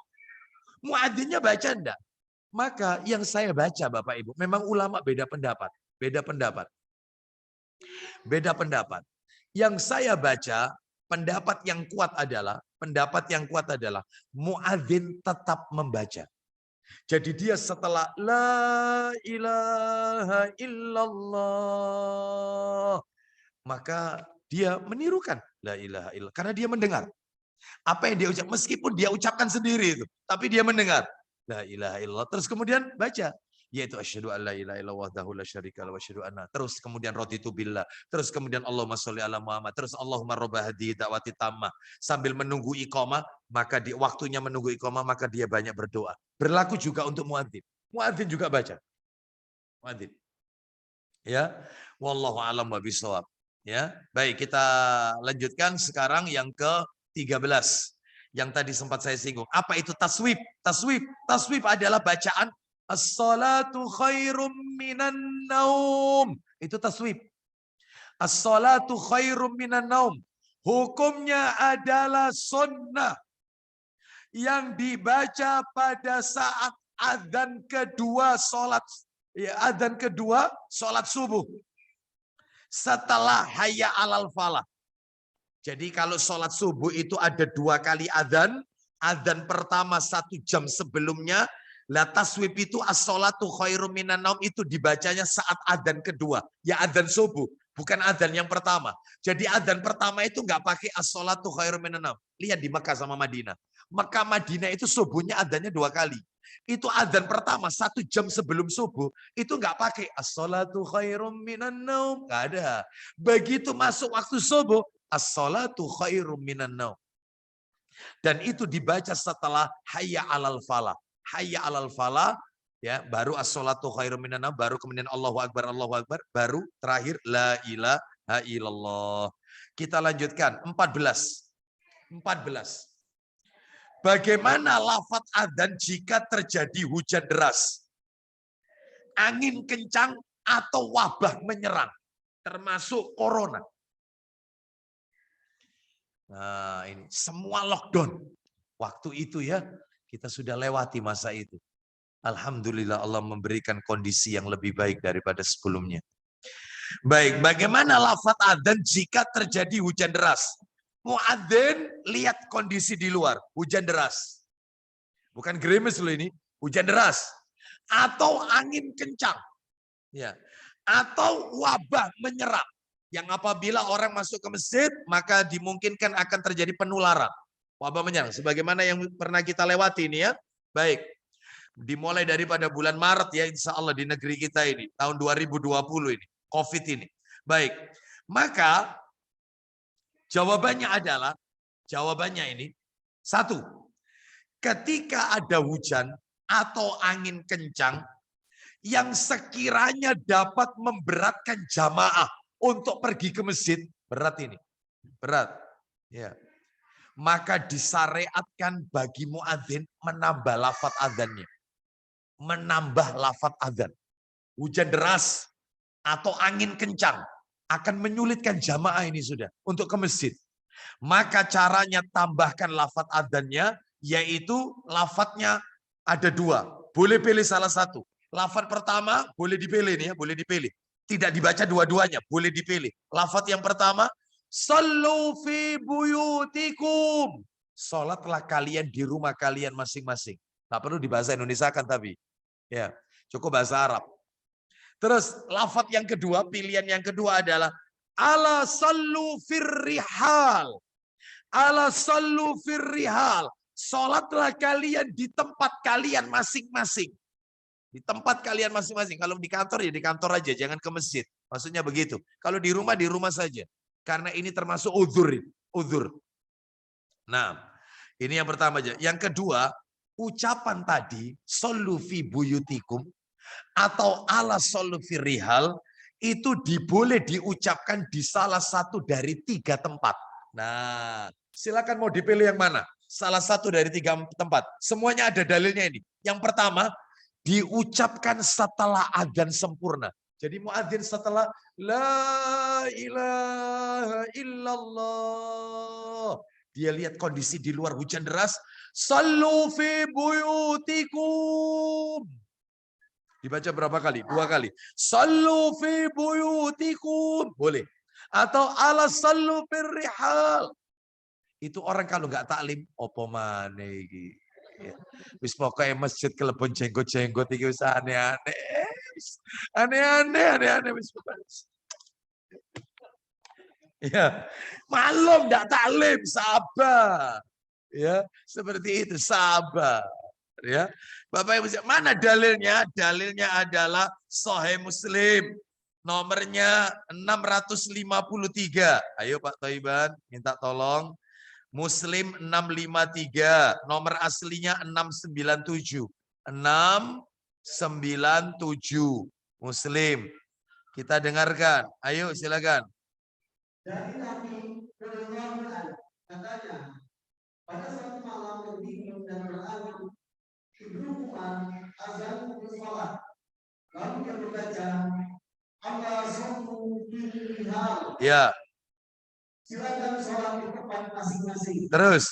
Muadzinnya baca enggak? Maka yang saya baca Bapak Ibu, memang ulama beda pendapat. Beda pendapat. Yang saya baca, pendapat yang kuat adalah muadzin tetap membaca. Jadi dia setelah la ilaha illallah, maka dia menirukan la ilaha illallah karena dia mendengar. Apa yang dia ucap, meskipun dia ucapkan sendiri itu, tapi dia mendengar la ilaha illallah. Terus kemudian baca, yaitu asyhadu alla ilaha illallah wahdahu la syarika lahu wa asyhadu anna. Terus kemudian raditu billah. Terus kemudian Allahumma sholli ala Muhammad. Terus Allahumma robba hadi da'wati tammah. Sambil menunggu iqamah, maka di waktunya menunggu iqamah maka dia banyak berdoa. Berlaku juga untuk muadzin. Muadzin juga baca. Muadzin. Ya, wallahu alam wa bisawab. Ya, baik kita lanjutkan sekarang yang ke-13 yang tadi sempat saya singgung. Apa itu taswib? Taswib adalah bacaan as-salatu khairum minan naum. Itu taswib. As-salatu khairum minan naum. Hukumnya adalah sunnah yang dibaca pada saat adzan kedua salat, ya adzan kedua salat subuh. Setelah hayya alal falah. Jadi kalau sholat subuh itu ada 2 kali adzan. Adzan pertama 1 jam sebelumnya. La taswib itu as-sholatu khairum minan naum itu dibacanya saat adzan kedua. Ya adzan subuh. Bukan adzan yang pertama. Jadi adzan pertama itu nggak pakai as-sholatu khairum minan naum. Lihat di Mekah sama Madinah. Mekah Madinah itu subuhnya adzannya 2 kali. Itu adzan pertama 1 jam sebelum subuh. Itu nggak pakai as-sholatu khairum minan naum. Nggak ada. Begitu masuk waktu subuh. As-salatu khairum minan naum. Dan itu dibaca setelah hayya alal falah. Hayya alal falah ya, baru as-salatu khairum minan naum, baru kemudian Allahu akbar, baru terakhir la ilaha illallah. Kita lanjutkan 14. Bagaimana lafaz adzan jika terjadi hujan deras, angin kencang atau wabah menyerang, termasuk corona? Nah, ini semua lockdown. Waktu itu ya, kita sudah lewati masa itu. Alhamdulillah Allah memberikan kondisi yang lebih baik daripada sebelumnya. Baik, bagaimana lafaz adzan jika terjadi hujan deras? Muadzin lihat kondisi di luar, hujan deras. Bukan gerimis loh ini, hujan deras. Atau angin kencang. Ya. Atau wabah menyerang. Yang apabila orang masuk ke masjid, maka dimungkinkan akan terjadi penularan. Wabah menyerang. Sebagaimana yang pernah kita lewati ini ya. Baik. Dimulai daripada bulan Maret ya insya Allah di negeri kita ini. Tahun 2020 ini. COVID ini. Baik. Maka jawabannya ini, satu, ketika ada hujan atau angin kencang yang sekiranya dapat memberatkan jamaah untuk pergi ke masjid, berat ini, berat. Ya. Maka disyariatkan bagi muadzin menambah lafaz adzannya. Menambah lafaz adzan. Hujan deras atau angin kencang akan menyulitkan jamaah ini sudah untuk ke masjid. Maka caranya tambahkan lafaz adzannya, yaitu lafaznya ada dua. Boleh pilih salah satu. Lafaz pertama boleh dipilih nih ya, boleh dipilih. Tidak dibaca dua-duanya, boleh dipilih. Lafaz yang pertama, sallu fi buyutikum. Salatlah kalian di rumah kalian masing-masing. Tak perlu di bahasa Indonesia kan tapi. Ya, cukup bahasa Arab. Terus lafaz yang kedua, pilihan yang kedua adalah ala sallu firrihal. Ala sallu firrihal. Salatlah kalian di tempat kalian masing-masing. Di tempat kalian masing-masing. Kalau di kantor ya di kantor aja, jangan ke masjid. Maksudnya begitu. Kalau di rumah saja. Karena ini termasuk uzur. Uzur. Nah, ini yang pertama aja. Yang kedua, ucapan tadi, sallu fi buyutikum, atau ala sallu fi rihal, itu boleh diucapkan di salah satu dari 3 tempat. Nah, silakan mau dipilih yang mana? Salah satu dari 3 tempat. Semuanya ada dalilnya ini. Yang pertama, diucapkan setelah adzan sempurna. Jadi muadzin setelah la ilaha illallah, dia lihat kondisi di luar hujan deras, sallu fi buyutikum. Dibaca berapa kali? 2 kali. Sallu fi buyutikum. Boleh. Atau ala sallu firrihal. Itu orang kalau nggak taklim, opo maneh iki. Ya. Wis pokoknya masjid kelebon jenggot-jenggot iki wis aneh-aneh. Aneh-aneh wis pokoknya. Ya, malum ndak taklim, sabar. Ya, seperti itu, sabar. Ya, Bapak Ibu, mana dalilnya? Dalilnya adalah Sahih Muslim. Nomornya 653. Ayo Pak Toiban, minta tolong. Muslim 653, nomor aslinya 697. 697 Muslim. Kita dengarkan. Ayo silakan. Dari Nabi Shallallahu Alaihi katanya, pada suatu malam yang dingin dan berangin, Ibnu Umar azan bersolat. Lalu dia membaca, Allah sallu fi hal. Ya. Silakan sholat di tempat masing-masing. Terus.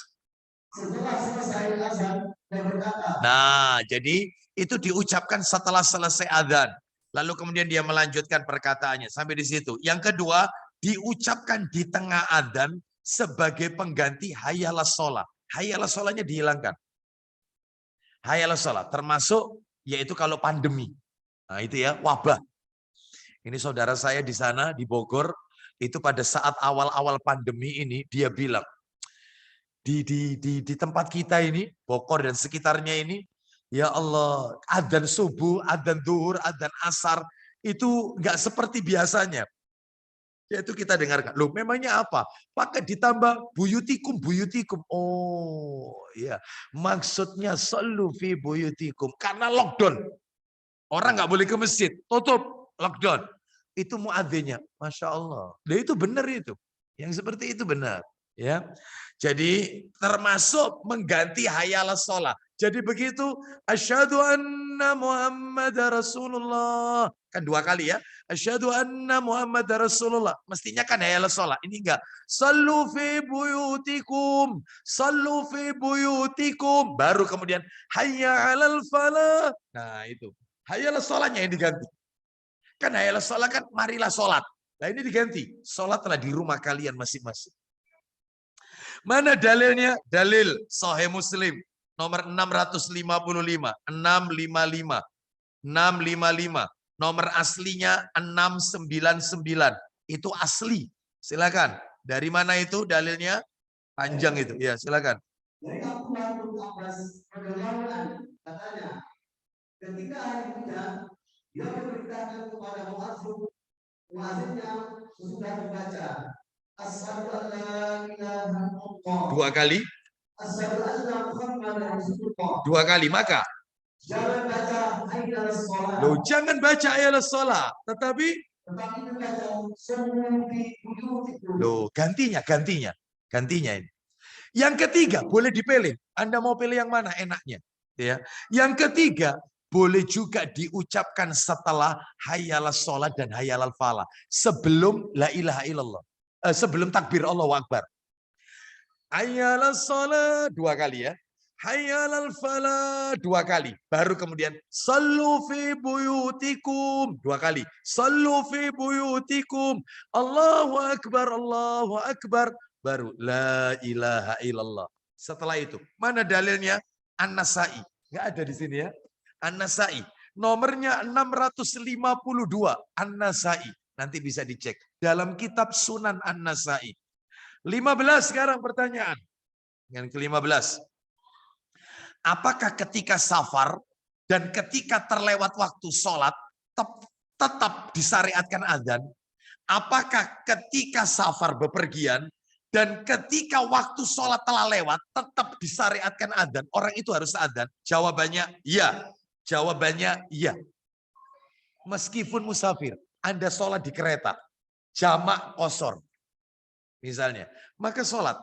Setelah selesai azan, dia berkata. Nah, jadi itu diucapkan setelah selesai azan. Lalu kemudian dia melanjutkan perkataannya sampai di situ. Yang kedua, diucapkan di tengah azan sebagai pengganti hayyalas sholat. Hayyalas sholatnya dihilangkan. Hayyalas sholat termasuk yaitu kalau pandemi. Nah, itu ya, wabah. Ini saudara saya di sana di Bogor. Itu pada saat awal-awal pandemi ini dia bilang di tempat kita ini Bogor dan sekitarnya ini, ya Allah, adzan subuh, adzan zuhur, adzan asar itu nggak seperti biasanya. Yaitu kita dengarkan, loh memangnya apa? Pakai ditambah buyutikum, buyutikum. Oh ya, maksudnya sallu fi buyutikum karena lockdown. Orang nggak boleh ke masjid, tutup, lockdown. Itu muadzinnya, Masya Allah. Nah, itu benar itu. Yang seperti itu benar. Ya, jadi termasuk mengganti hayalas sholat. Jadi begitu, asyhadu anna Muhammad Rasulullah. Kan 2 kali ya. Asyhadu anna Muhammad Rasulullah. Mestinya kan hayalas sholat. Ini enggak. Sallu fi buyutikum. Sallu fi buyutikum. Baru kemudian hayya alal falah. Nah itu. Hayalas sholatnya yang diganti. Kan hayalas sholat kan marilah sholat. Nah ini diganti. Sholatlah di rumah kalian masing-masing. Mana dalilnya? Dalil Sahih Muslim nomor 655. 655. 655. Nomor aslinya 699. Itu asli. Silakan. Dari mana itu dalilnya? Panjang itu. Ya, silakan. Dari Abdullah bin Abbas radhiyallahu anhu katanya, ketika hari hujan, dia memerintahkan kepada muazzinnya sesudah membaca asyhadu an la ilaha illallah, 2 kali, asyhadu anna Muhammadar Rasulullah, 2 kali, maka jangan baca hayya 'alas shalah. loh, jangan baca ayat sholat, tetapi Membaca sallu fi buyutikum. loh, gantinya ini. Yang ketiga, boleh dipilih. Anda mau pilih yang mana enaknya? Ya. Yang ketiga, boleh juga diucapkan setelah hayyalas sholat dan hayyalal falah. Sebelum la ilaha illallah. Sebelum takbir Allahu Akbar. Hayyalas sholat 2 kali ya. Hayyalal falah 2 kali. Baru kemudian sallu fi buyutikum 2 kali. Sallu fi buyutikum. Allahu Akbar, Allahu Akbar. Baru la ilaha illallah. Setelah itu, mana dalilnya? An-Nasai. Enggak ada di sini ya. An-Nasai. Nomornya 652. An-Nasai. Nanti bisa dicek. Dalam kitab Sunan An-Nasai. 15 sekarang pertanyaan. Yang ke-15. Apakah ketika safar dan ketika terlewat waktu sholat tetap disyariatkan azan? Apakah ketika safar bepergian dan ketika waktu sholat telah lewat, tetap disyariatkan adzan? Orang itu harus adzan? Jawabannya iya. Jawabannya iya. Meskipun musafir, Anda sholat di kereta, jamak qashar, misalnya, maka sholat,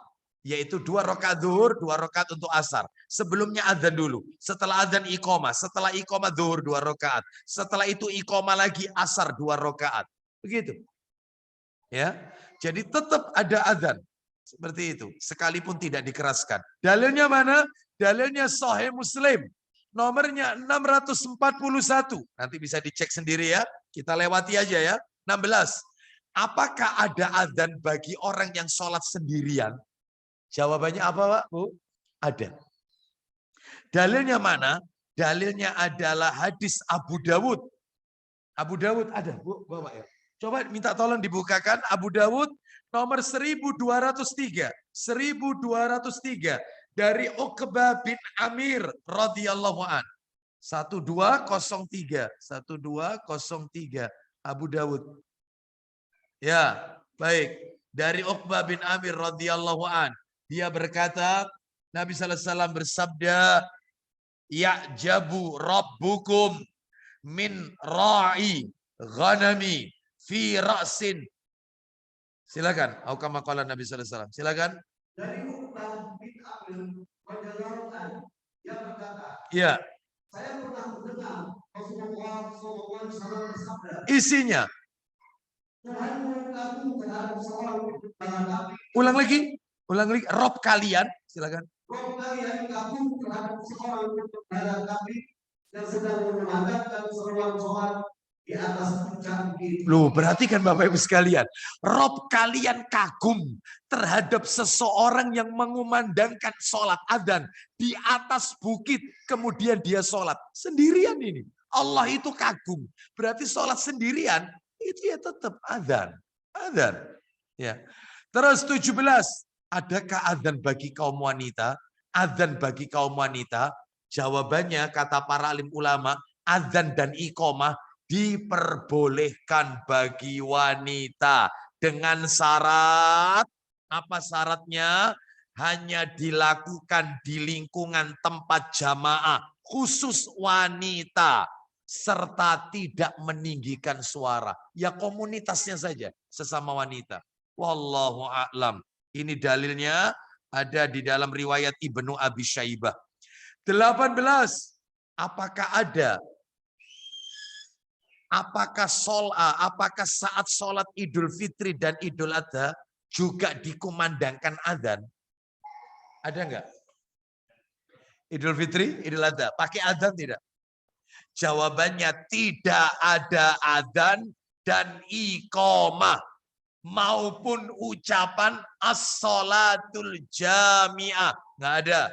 yaitu 2 rakaat zuhur, 2 rakaat untuk asar. Sebelumnya adzan dulu. Setelah adzan iqamah. Setelah iqamah zuhur 2 rakaat. Setelah itu iqamah lagi asar 2 rakaat. Begitu. Ya, jadi tetap ada adzan. Seperti itu, sekalipun tidak dikeraskan. Dalilnya mana? Dalilnya Sahih Muslim. Nomornya 641. Nanti bisa dicek sendiri ya. Kita lewati aja ya. 16. Apakah ada adzan bagi orang yang sholat sendirian? Jawabannya apa, Pak? Bu? Ada. Dalilnya mana? Dalilnya adalah hadis Abu Dawud. Abu Dawud ada, Bu, Bapak ya. Coba minta tolong dibukakan Abu Dawud nomor 1203. 1203 dari Uqbah bin Amir radhiyallahu an. 1203. 1203 Abu Dawud. Ya, baik. Dari Uqbah bin Amir radhiyallahu an. Dia berkata, Nabi sallallahu alaihi wasallam bersabda, "Ya'jabu rabbukum min ra'i ghanami fi ra'sin." Silakan. Au kama qala Nabi sallallahu alaihi wasallam. Silakan. Dari Uqbah bin Amir radhiyallahu anhu yang berkata, ya, saya pernah mendengar Rasulullah sallallahu alaihi wasallam bersabda, isinya. Tuhanmu kagum terhadap seorang kami. Ulang lagi. Rob kalian. Silakan. Rob kalian kagum terhadap seorang kami yang sedang memandangkan seruan sholat di atas puncak bukit. Loh, perhatikan Bapak Ibu sekalian. Rob kalian kagum terhadap seseorang yang mengumandangkan sholat adzan di atas bukit. Kemudian dia sholat. Sendirian ini. Allah itu kagum. Berarti sholat sendirian. Itu ya tetap adzan. Adzan. Ya. Terus 17. Adakah adzan bagi kaum wanita? Adzan bagi kaum wanita? Jawabannya kata para alim ulama, adzan dan iqamah diperbolehkan bagi wanita dengan syarat. Apa syaratnya? Hanya dilakukan di lingkungan tempat jamaah khusus wanita serta tidak meninggikan suara. Ya komunitasnya saja sesama wanita. Wallahu a'lam. Ini dalilnya ada di dalam riwayat Ibnu Abi Syaibah. 18. Apakah saat sholat Idul Fitri dan Idul Adha juga dikumandangkan adzan? Ada enggak? Idul Fitri, Idul Adha pakai adzan tidak? Jawabannya tidak ada adzan dan iqamah maupun ucapan as-sholatul jami'ah. Enggak ada.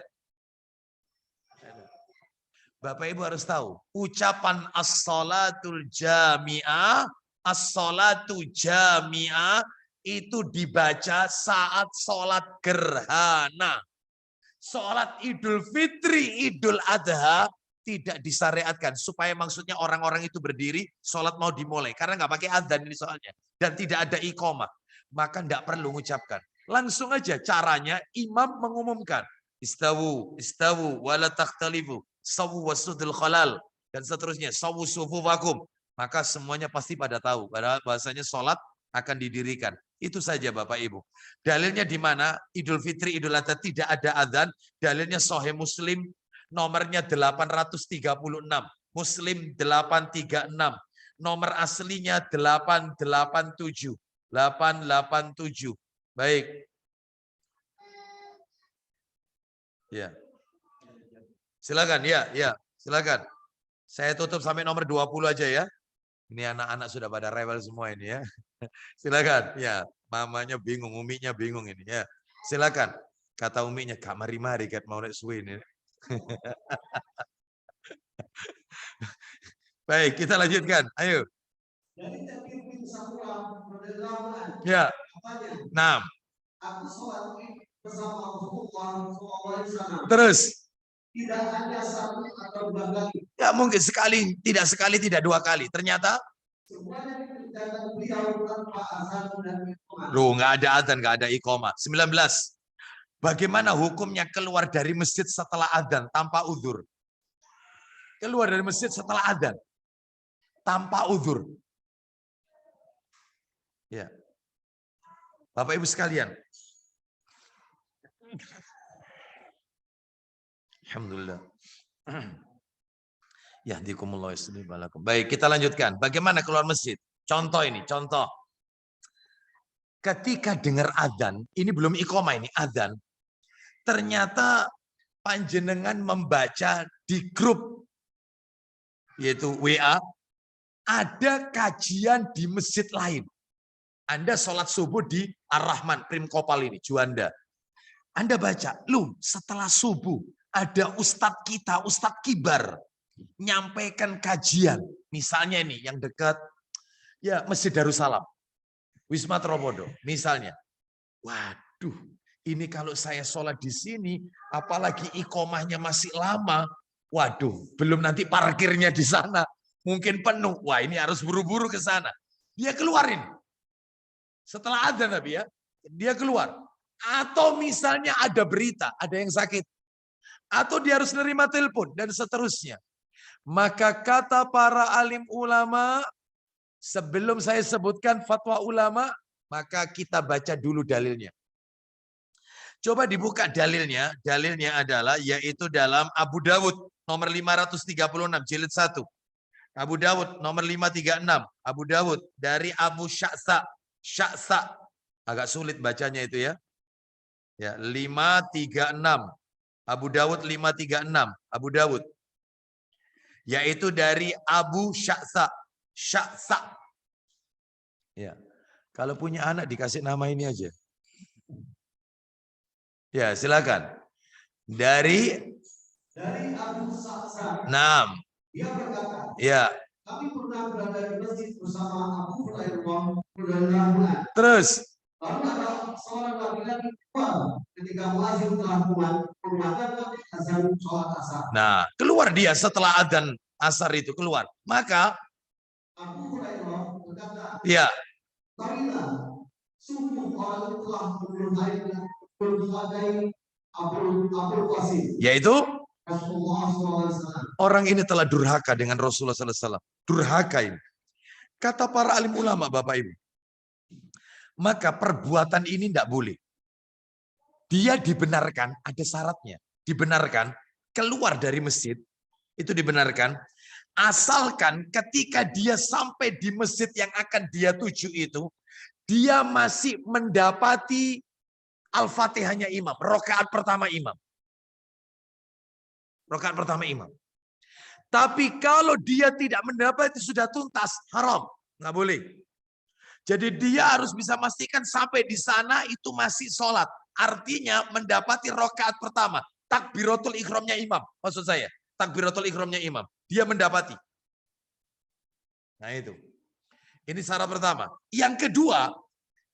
Bapak Ibu harus tahu, ucapan as-sholatul jami'ah, as-sholatu jami'ah itu dibaca saat sholat gerhana. Sholat Idul Fitri, Idul Adha tidak disyariatkan supaya maksudnya orang-orang itu berdiri, sholat mau dimulai karena nggak pakai adzan ini soalnya dan tidak ada iqamah, maka nggak perlu mengucapkan. Langsung aja caranya imam mengumumkan istawu wala takhtalifu sawu wasudul khalal dan seterusnya sawu sufufakum, maka semuanya pasti pada tahu bahasanya sholat akan didirikan. Itu saja Bapak Ibu. Dalilnya di mana? Idul Fitri, Idul Adha tidak ada adzan. Dalilnya Sahih Muslim nomornya 836. Muslim 836. Nomor aslinya 887. 887. Baik. Ya. Silakan ya, silakan. Saya tutup sampai nomor 20 aja ya. Ini anak-anak sudah pada rewel semua ini ya. Silakan. Ya, mamanya bingung, uminya bingung ini ya. Silakan. Kata uminya, "Kak mari-mari kat mau nek suwe ini." Baik, kita lanjutkan. Ayo. Dari takbir bin Samurah radhiyallahu anhu. Ya. Katanya, Nah, aku sholat bersama Rasulullah SAW. terus. Tidak ada satu atau dua kali. Ya mungkin sekali, tidak dua kali. Ternyata Semuanya dikerjakan beliau tanpa azan dan iqamah. loh, nggak ada adzan, nggak ada iqamah. 19. Bagaimana hukumnya keluar dari masjid setelah adzan tanpa uzur? Keluar dari masjid setelah adzan tanpa uzur. Ya. Bapak Ibu sekalian. Alhamdulillah. Yahdikumullah yuslimbalakum. Baik, kita lanjutkan. Bagaimana keluar masjid? Contoh ini, contoh. Ketika dengar adzan, ini belum iqamah ini, adzan. Ternyata panjenengan membaca di grup, yaitu WA, ada kajian di masjid lain. Anda sholat subuh di Ar-Rahman, Prim Kopal ini, Juanda. Anda baca, loh setelah subuh, ada ustadz kita, Ustadz Kibar, nyampaikan kajian. Misalnya ini yang dekat ya Masjid Darussalam, Wisma Tropodo misalnya. Waduh, ini kalau saya sholat di sini, apalagi iqomahnya masih lama, waduh, belum nanti parkirnya di sana, mungkin penuh. Wah, ini harus buru-buru ke sana. Dia keluarin. Setelah adzan Nabi ya, dia keluar. Atau misalnya ada berita, ada yang sakit. Atau dia harus nerima telepon dan seterusnya. Maka kata para alim ulama, sebelum saya sebutkan fatwa ulama, maka kita baca dulu dalilnya. Coba dibuka dalilnya. Dalilnya adalah yaitu dalam Abu Dawud nomor 536 jilid 1. Abu Dawud nomor 536. Abu Dawud dari Abu Sya'sa. Sya'sa. Agak sulit bacanya itu ya. Ya, 536. Abu Dawud 536. Abu Dawud. Yaitu dari Abu Sya'sa. Sya'sa. Ya. Kalau punya anak dikasih nama ini aja. Ya, silakan. Dari Abu Sya'sa. 6. Dia berkata, ya. Kami pernah berada di masjid bersama Abu Hurairah. Terus. Lalu ada seorang laki-laki keluar ketika muadzin telah memadakan azan sholat asar. Nah, keluar dia setelah adzan asar itu keluar. Maka Abu Hurairah berkata, ya. Marilah, sungguh orang itu telah berbagai Abu Qasim. Yaitu Rasulullah SAW. Orang ini telah durhaka dengan Rasulullah SAW. Durhaka ini. Kata para alim ulama Bapak Ibu. Maka perbuatan ini tidak boleh. Dia dibenarkan, ada syaratnya. Dibenarkan, keluar dari masjid, itu dibenarkan. Asalkan ketika dia sampai di masjid yang akan dia tuju itu, dia masih mendapati Al-Fatihahnya imam. Rakaat pertama imam. Rakaat pertama imam. Tapi kalau dia tidak mendapati sudah tuntas, haram. Nggak boleh. Jadi dia harus bisa memastikan sampai di sana itu masih sholat. Artinya mendapati rakaat pertama. Takbiratul ihramnya imam. Maksud saya, takbiratul ihramnya imam. Dia mendapati. Nah itu. Ini syarat pertama. Yang kedua,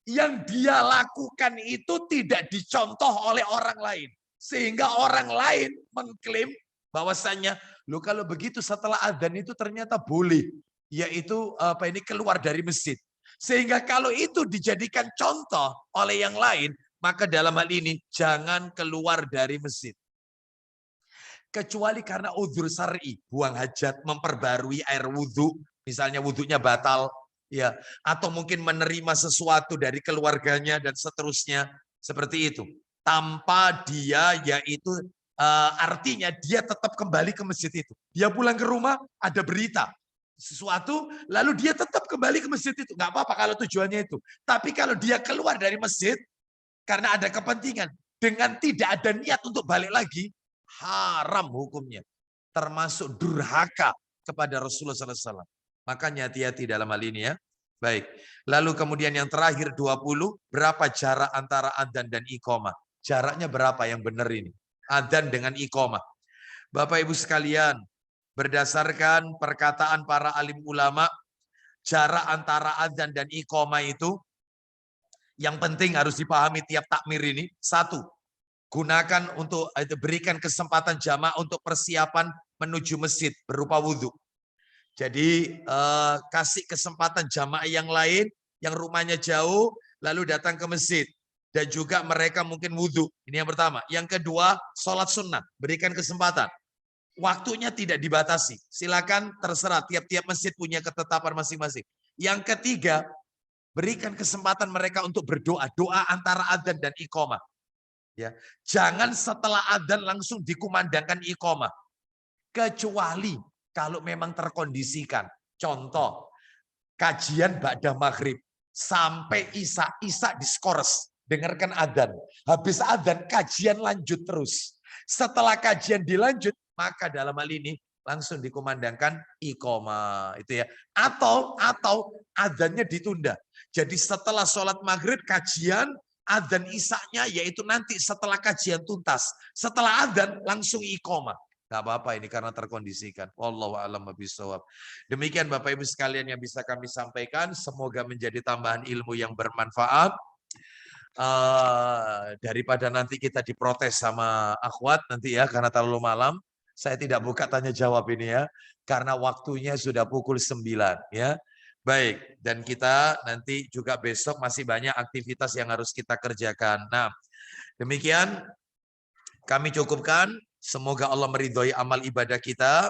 yang dia lakukan itu tidak dicontoh oleh orang lain. Sehingga orang lain mengklaim Bahwasannya, loh kalau begitu setelah adzan itu ternyata boleh, yaitu keluar dari masjid. Sehingga kalau itu dijadikan contoh oleh yang lain, maka dalam hal ini jangan keluar dari masjid. Kecuali karena udzur syar'i, buang hajat, memperbarui air wudhu, misalnya wudhunya batal, ya, atau mungkin menerima sesuatu dari keluarganya dan seterusnya, seperti itu. Tanpa dia yaitu artinya dia tetap kembali ke masjid itu. Dia pulang ke rumah ada berita sesuatu, lalu dia tetap kembali ke masjid itu. Nggak apa-apa kalau tujuannya itu. Tapi kalau dia keluar dari masjid karena ada kepentingan dengan tidak ada niat untuk balik lagi, haram hukumnya, termasuk durhaka kepada Rasulullah SAW. Makanya hati-hati dalam hal ini ya. Baik, lalu kemudian yang terakhir 20, berapa jarak antara adzan dan iqamah? Jaraknya berapa yang benar ini? Adzan dengan iqamah. Bapak Ibu sekalian, berdasarkan perkataan para alim ulama, jarak antara adzan dan iqamah itu yang penting harus dipahami tiap takmir ini. Satu, gunakan untuk berikan kesempatan jamaah untuk persiapan menuju masjid berupa wudhu. Jadi kasih kesempatan jamaah yang lain yang rumahnya jauh lalu datang ke masjid dan juga mereka mungkin wudhu. Ini yang pertama. Yang kedua, sholat sunnah, berikan kesempatan. Waktunya tidak dibatasi. Silakan terserah, tiap-tiap masjid punya ketetapan masing-masing. Yang ketiga, berikan kesempatan mereka untuk berdoa, doa antara adzan dan iqamah. Ya, jangan setelah adzan langsung dikumandangkan iqamah. Kecuali kalau memang terkondisikan. Contoh, kajian ba'da maghrib sampai isya diskores, dengarkan adzan. Habis adzan kajian lanjut terus. Setelah kajian dilanjut, maka dalam hal ini langsung dikumandangkan iqamah, itu ya. Atau adzannya ditunda. Jadi setelah sholat maghrib kajian, adzan isya-nya yaitu nanti setelah kajian tuntas. Setelah adzan langsung iqamah. Gak apa-apa ini karena terkondisikan. Wallahu a'lam bishawab. Demikian Bapak Ibu sekalian yang bisa kami sampaikan. Semoga menjadi tambahan ilmu yang bermanfaat. Daripada nanti kita diprotes sama akhwat nanti ya karena terlalu malam. Saya tidak buka tanya jawab ini ya. Karena waktunya sudah pukul 9 ya. Baik, dan kita nanti juga besok masih banyak aktivitas yang harus kita kerjakan. Nah, demikian kami cukupkan. Semoga Allah meridhoi amal ibadah kita.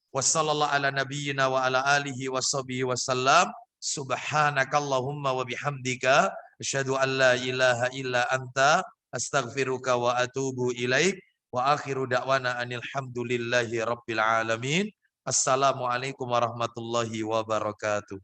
Wassallallahu ala nabiyyina wa ala alihi washabihi wasallam. Subhanakallahumma wa bihamdika asyhadu an la ilaha illa anta astaghfiruka wa atubu ilaik. Wa akhiru da'wana anil hamdulillahi rabbil alamin. Assalamualaikum warahmatullahi wabarakatuh.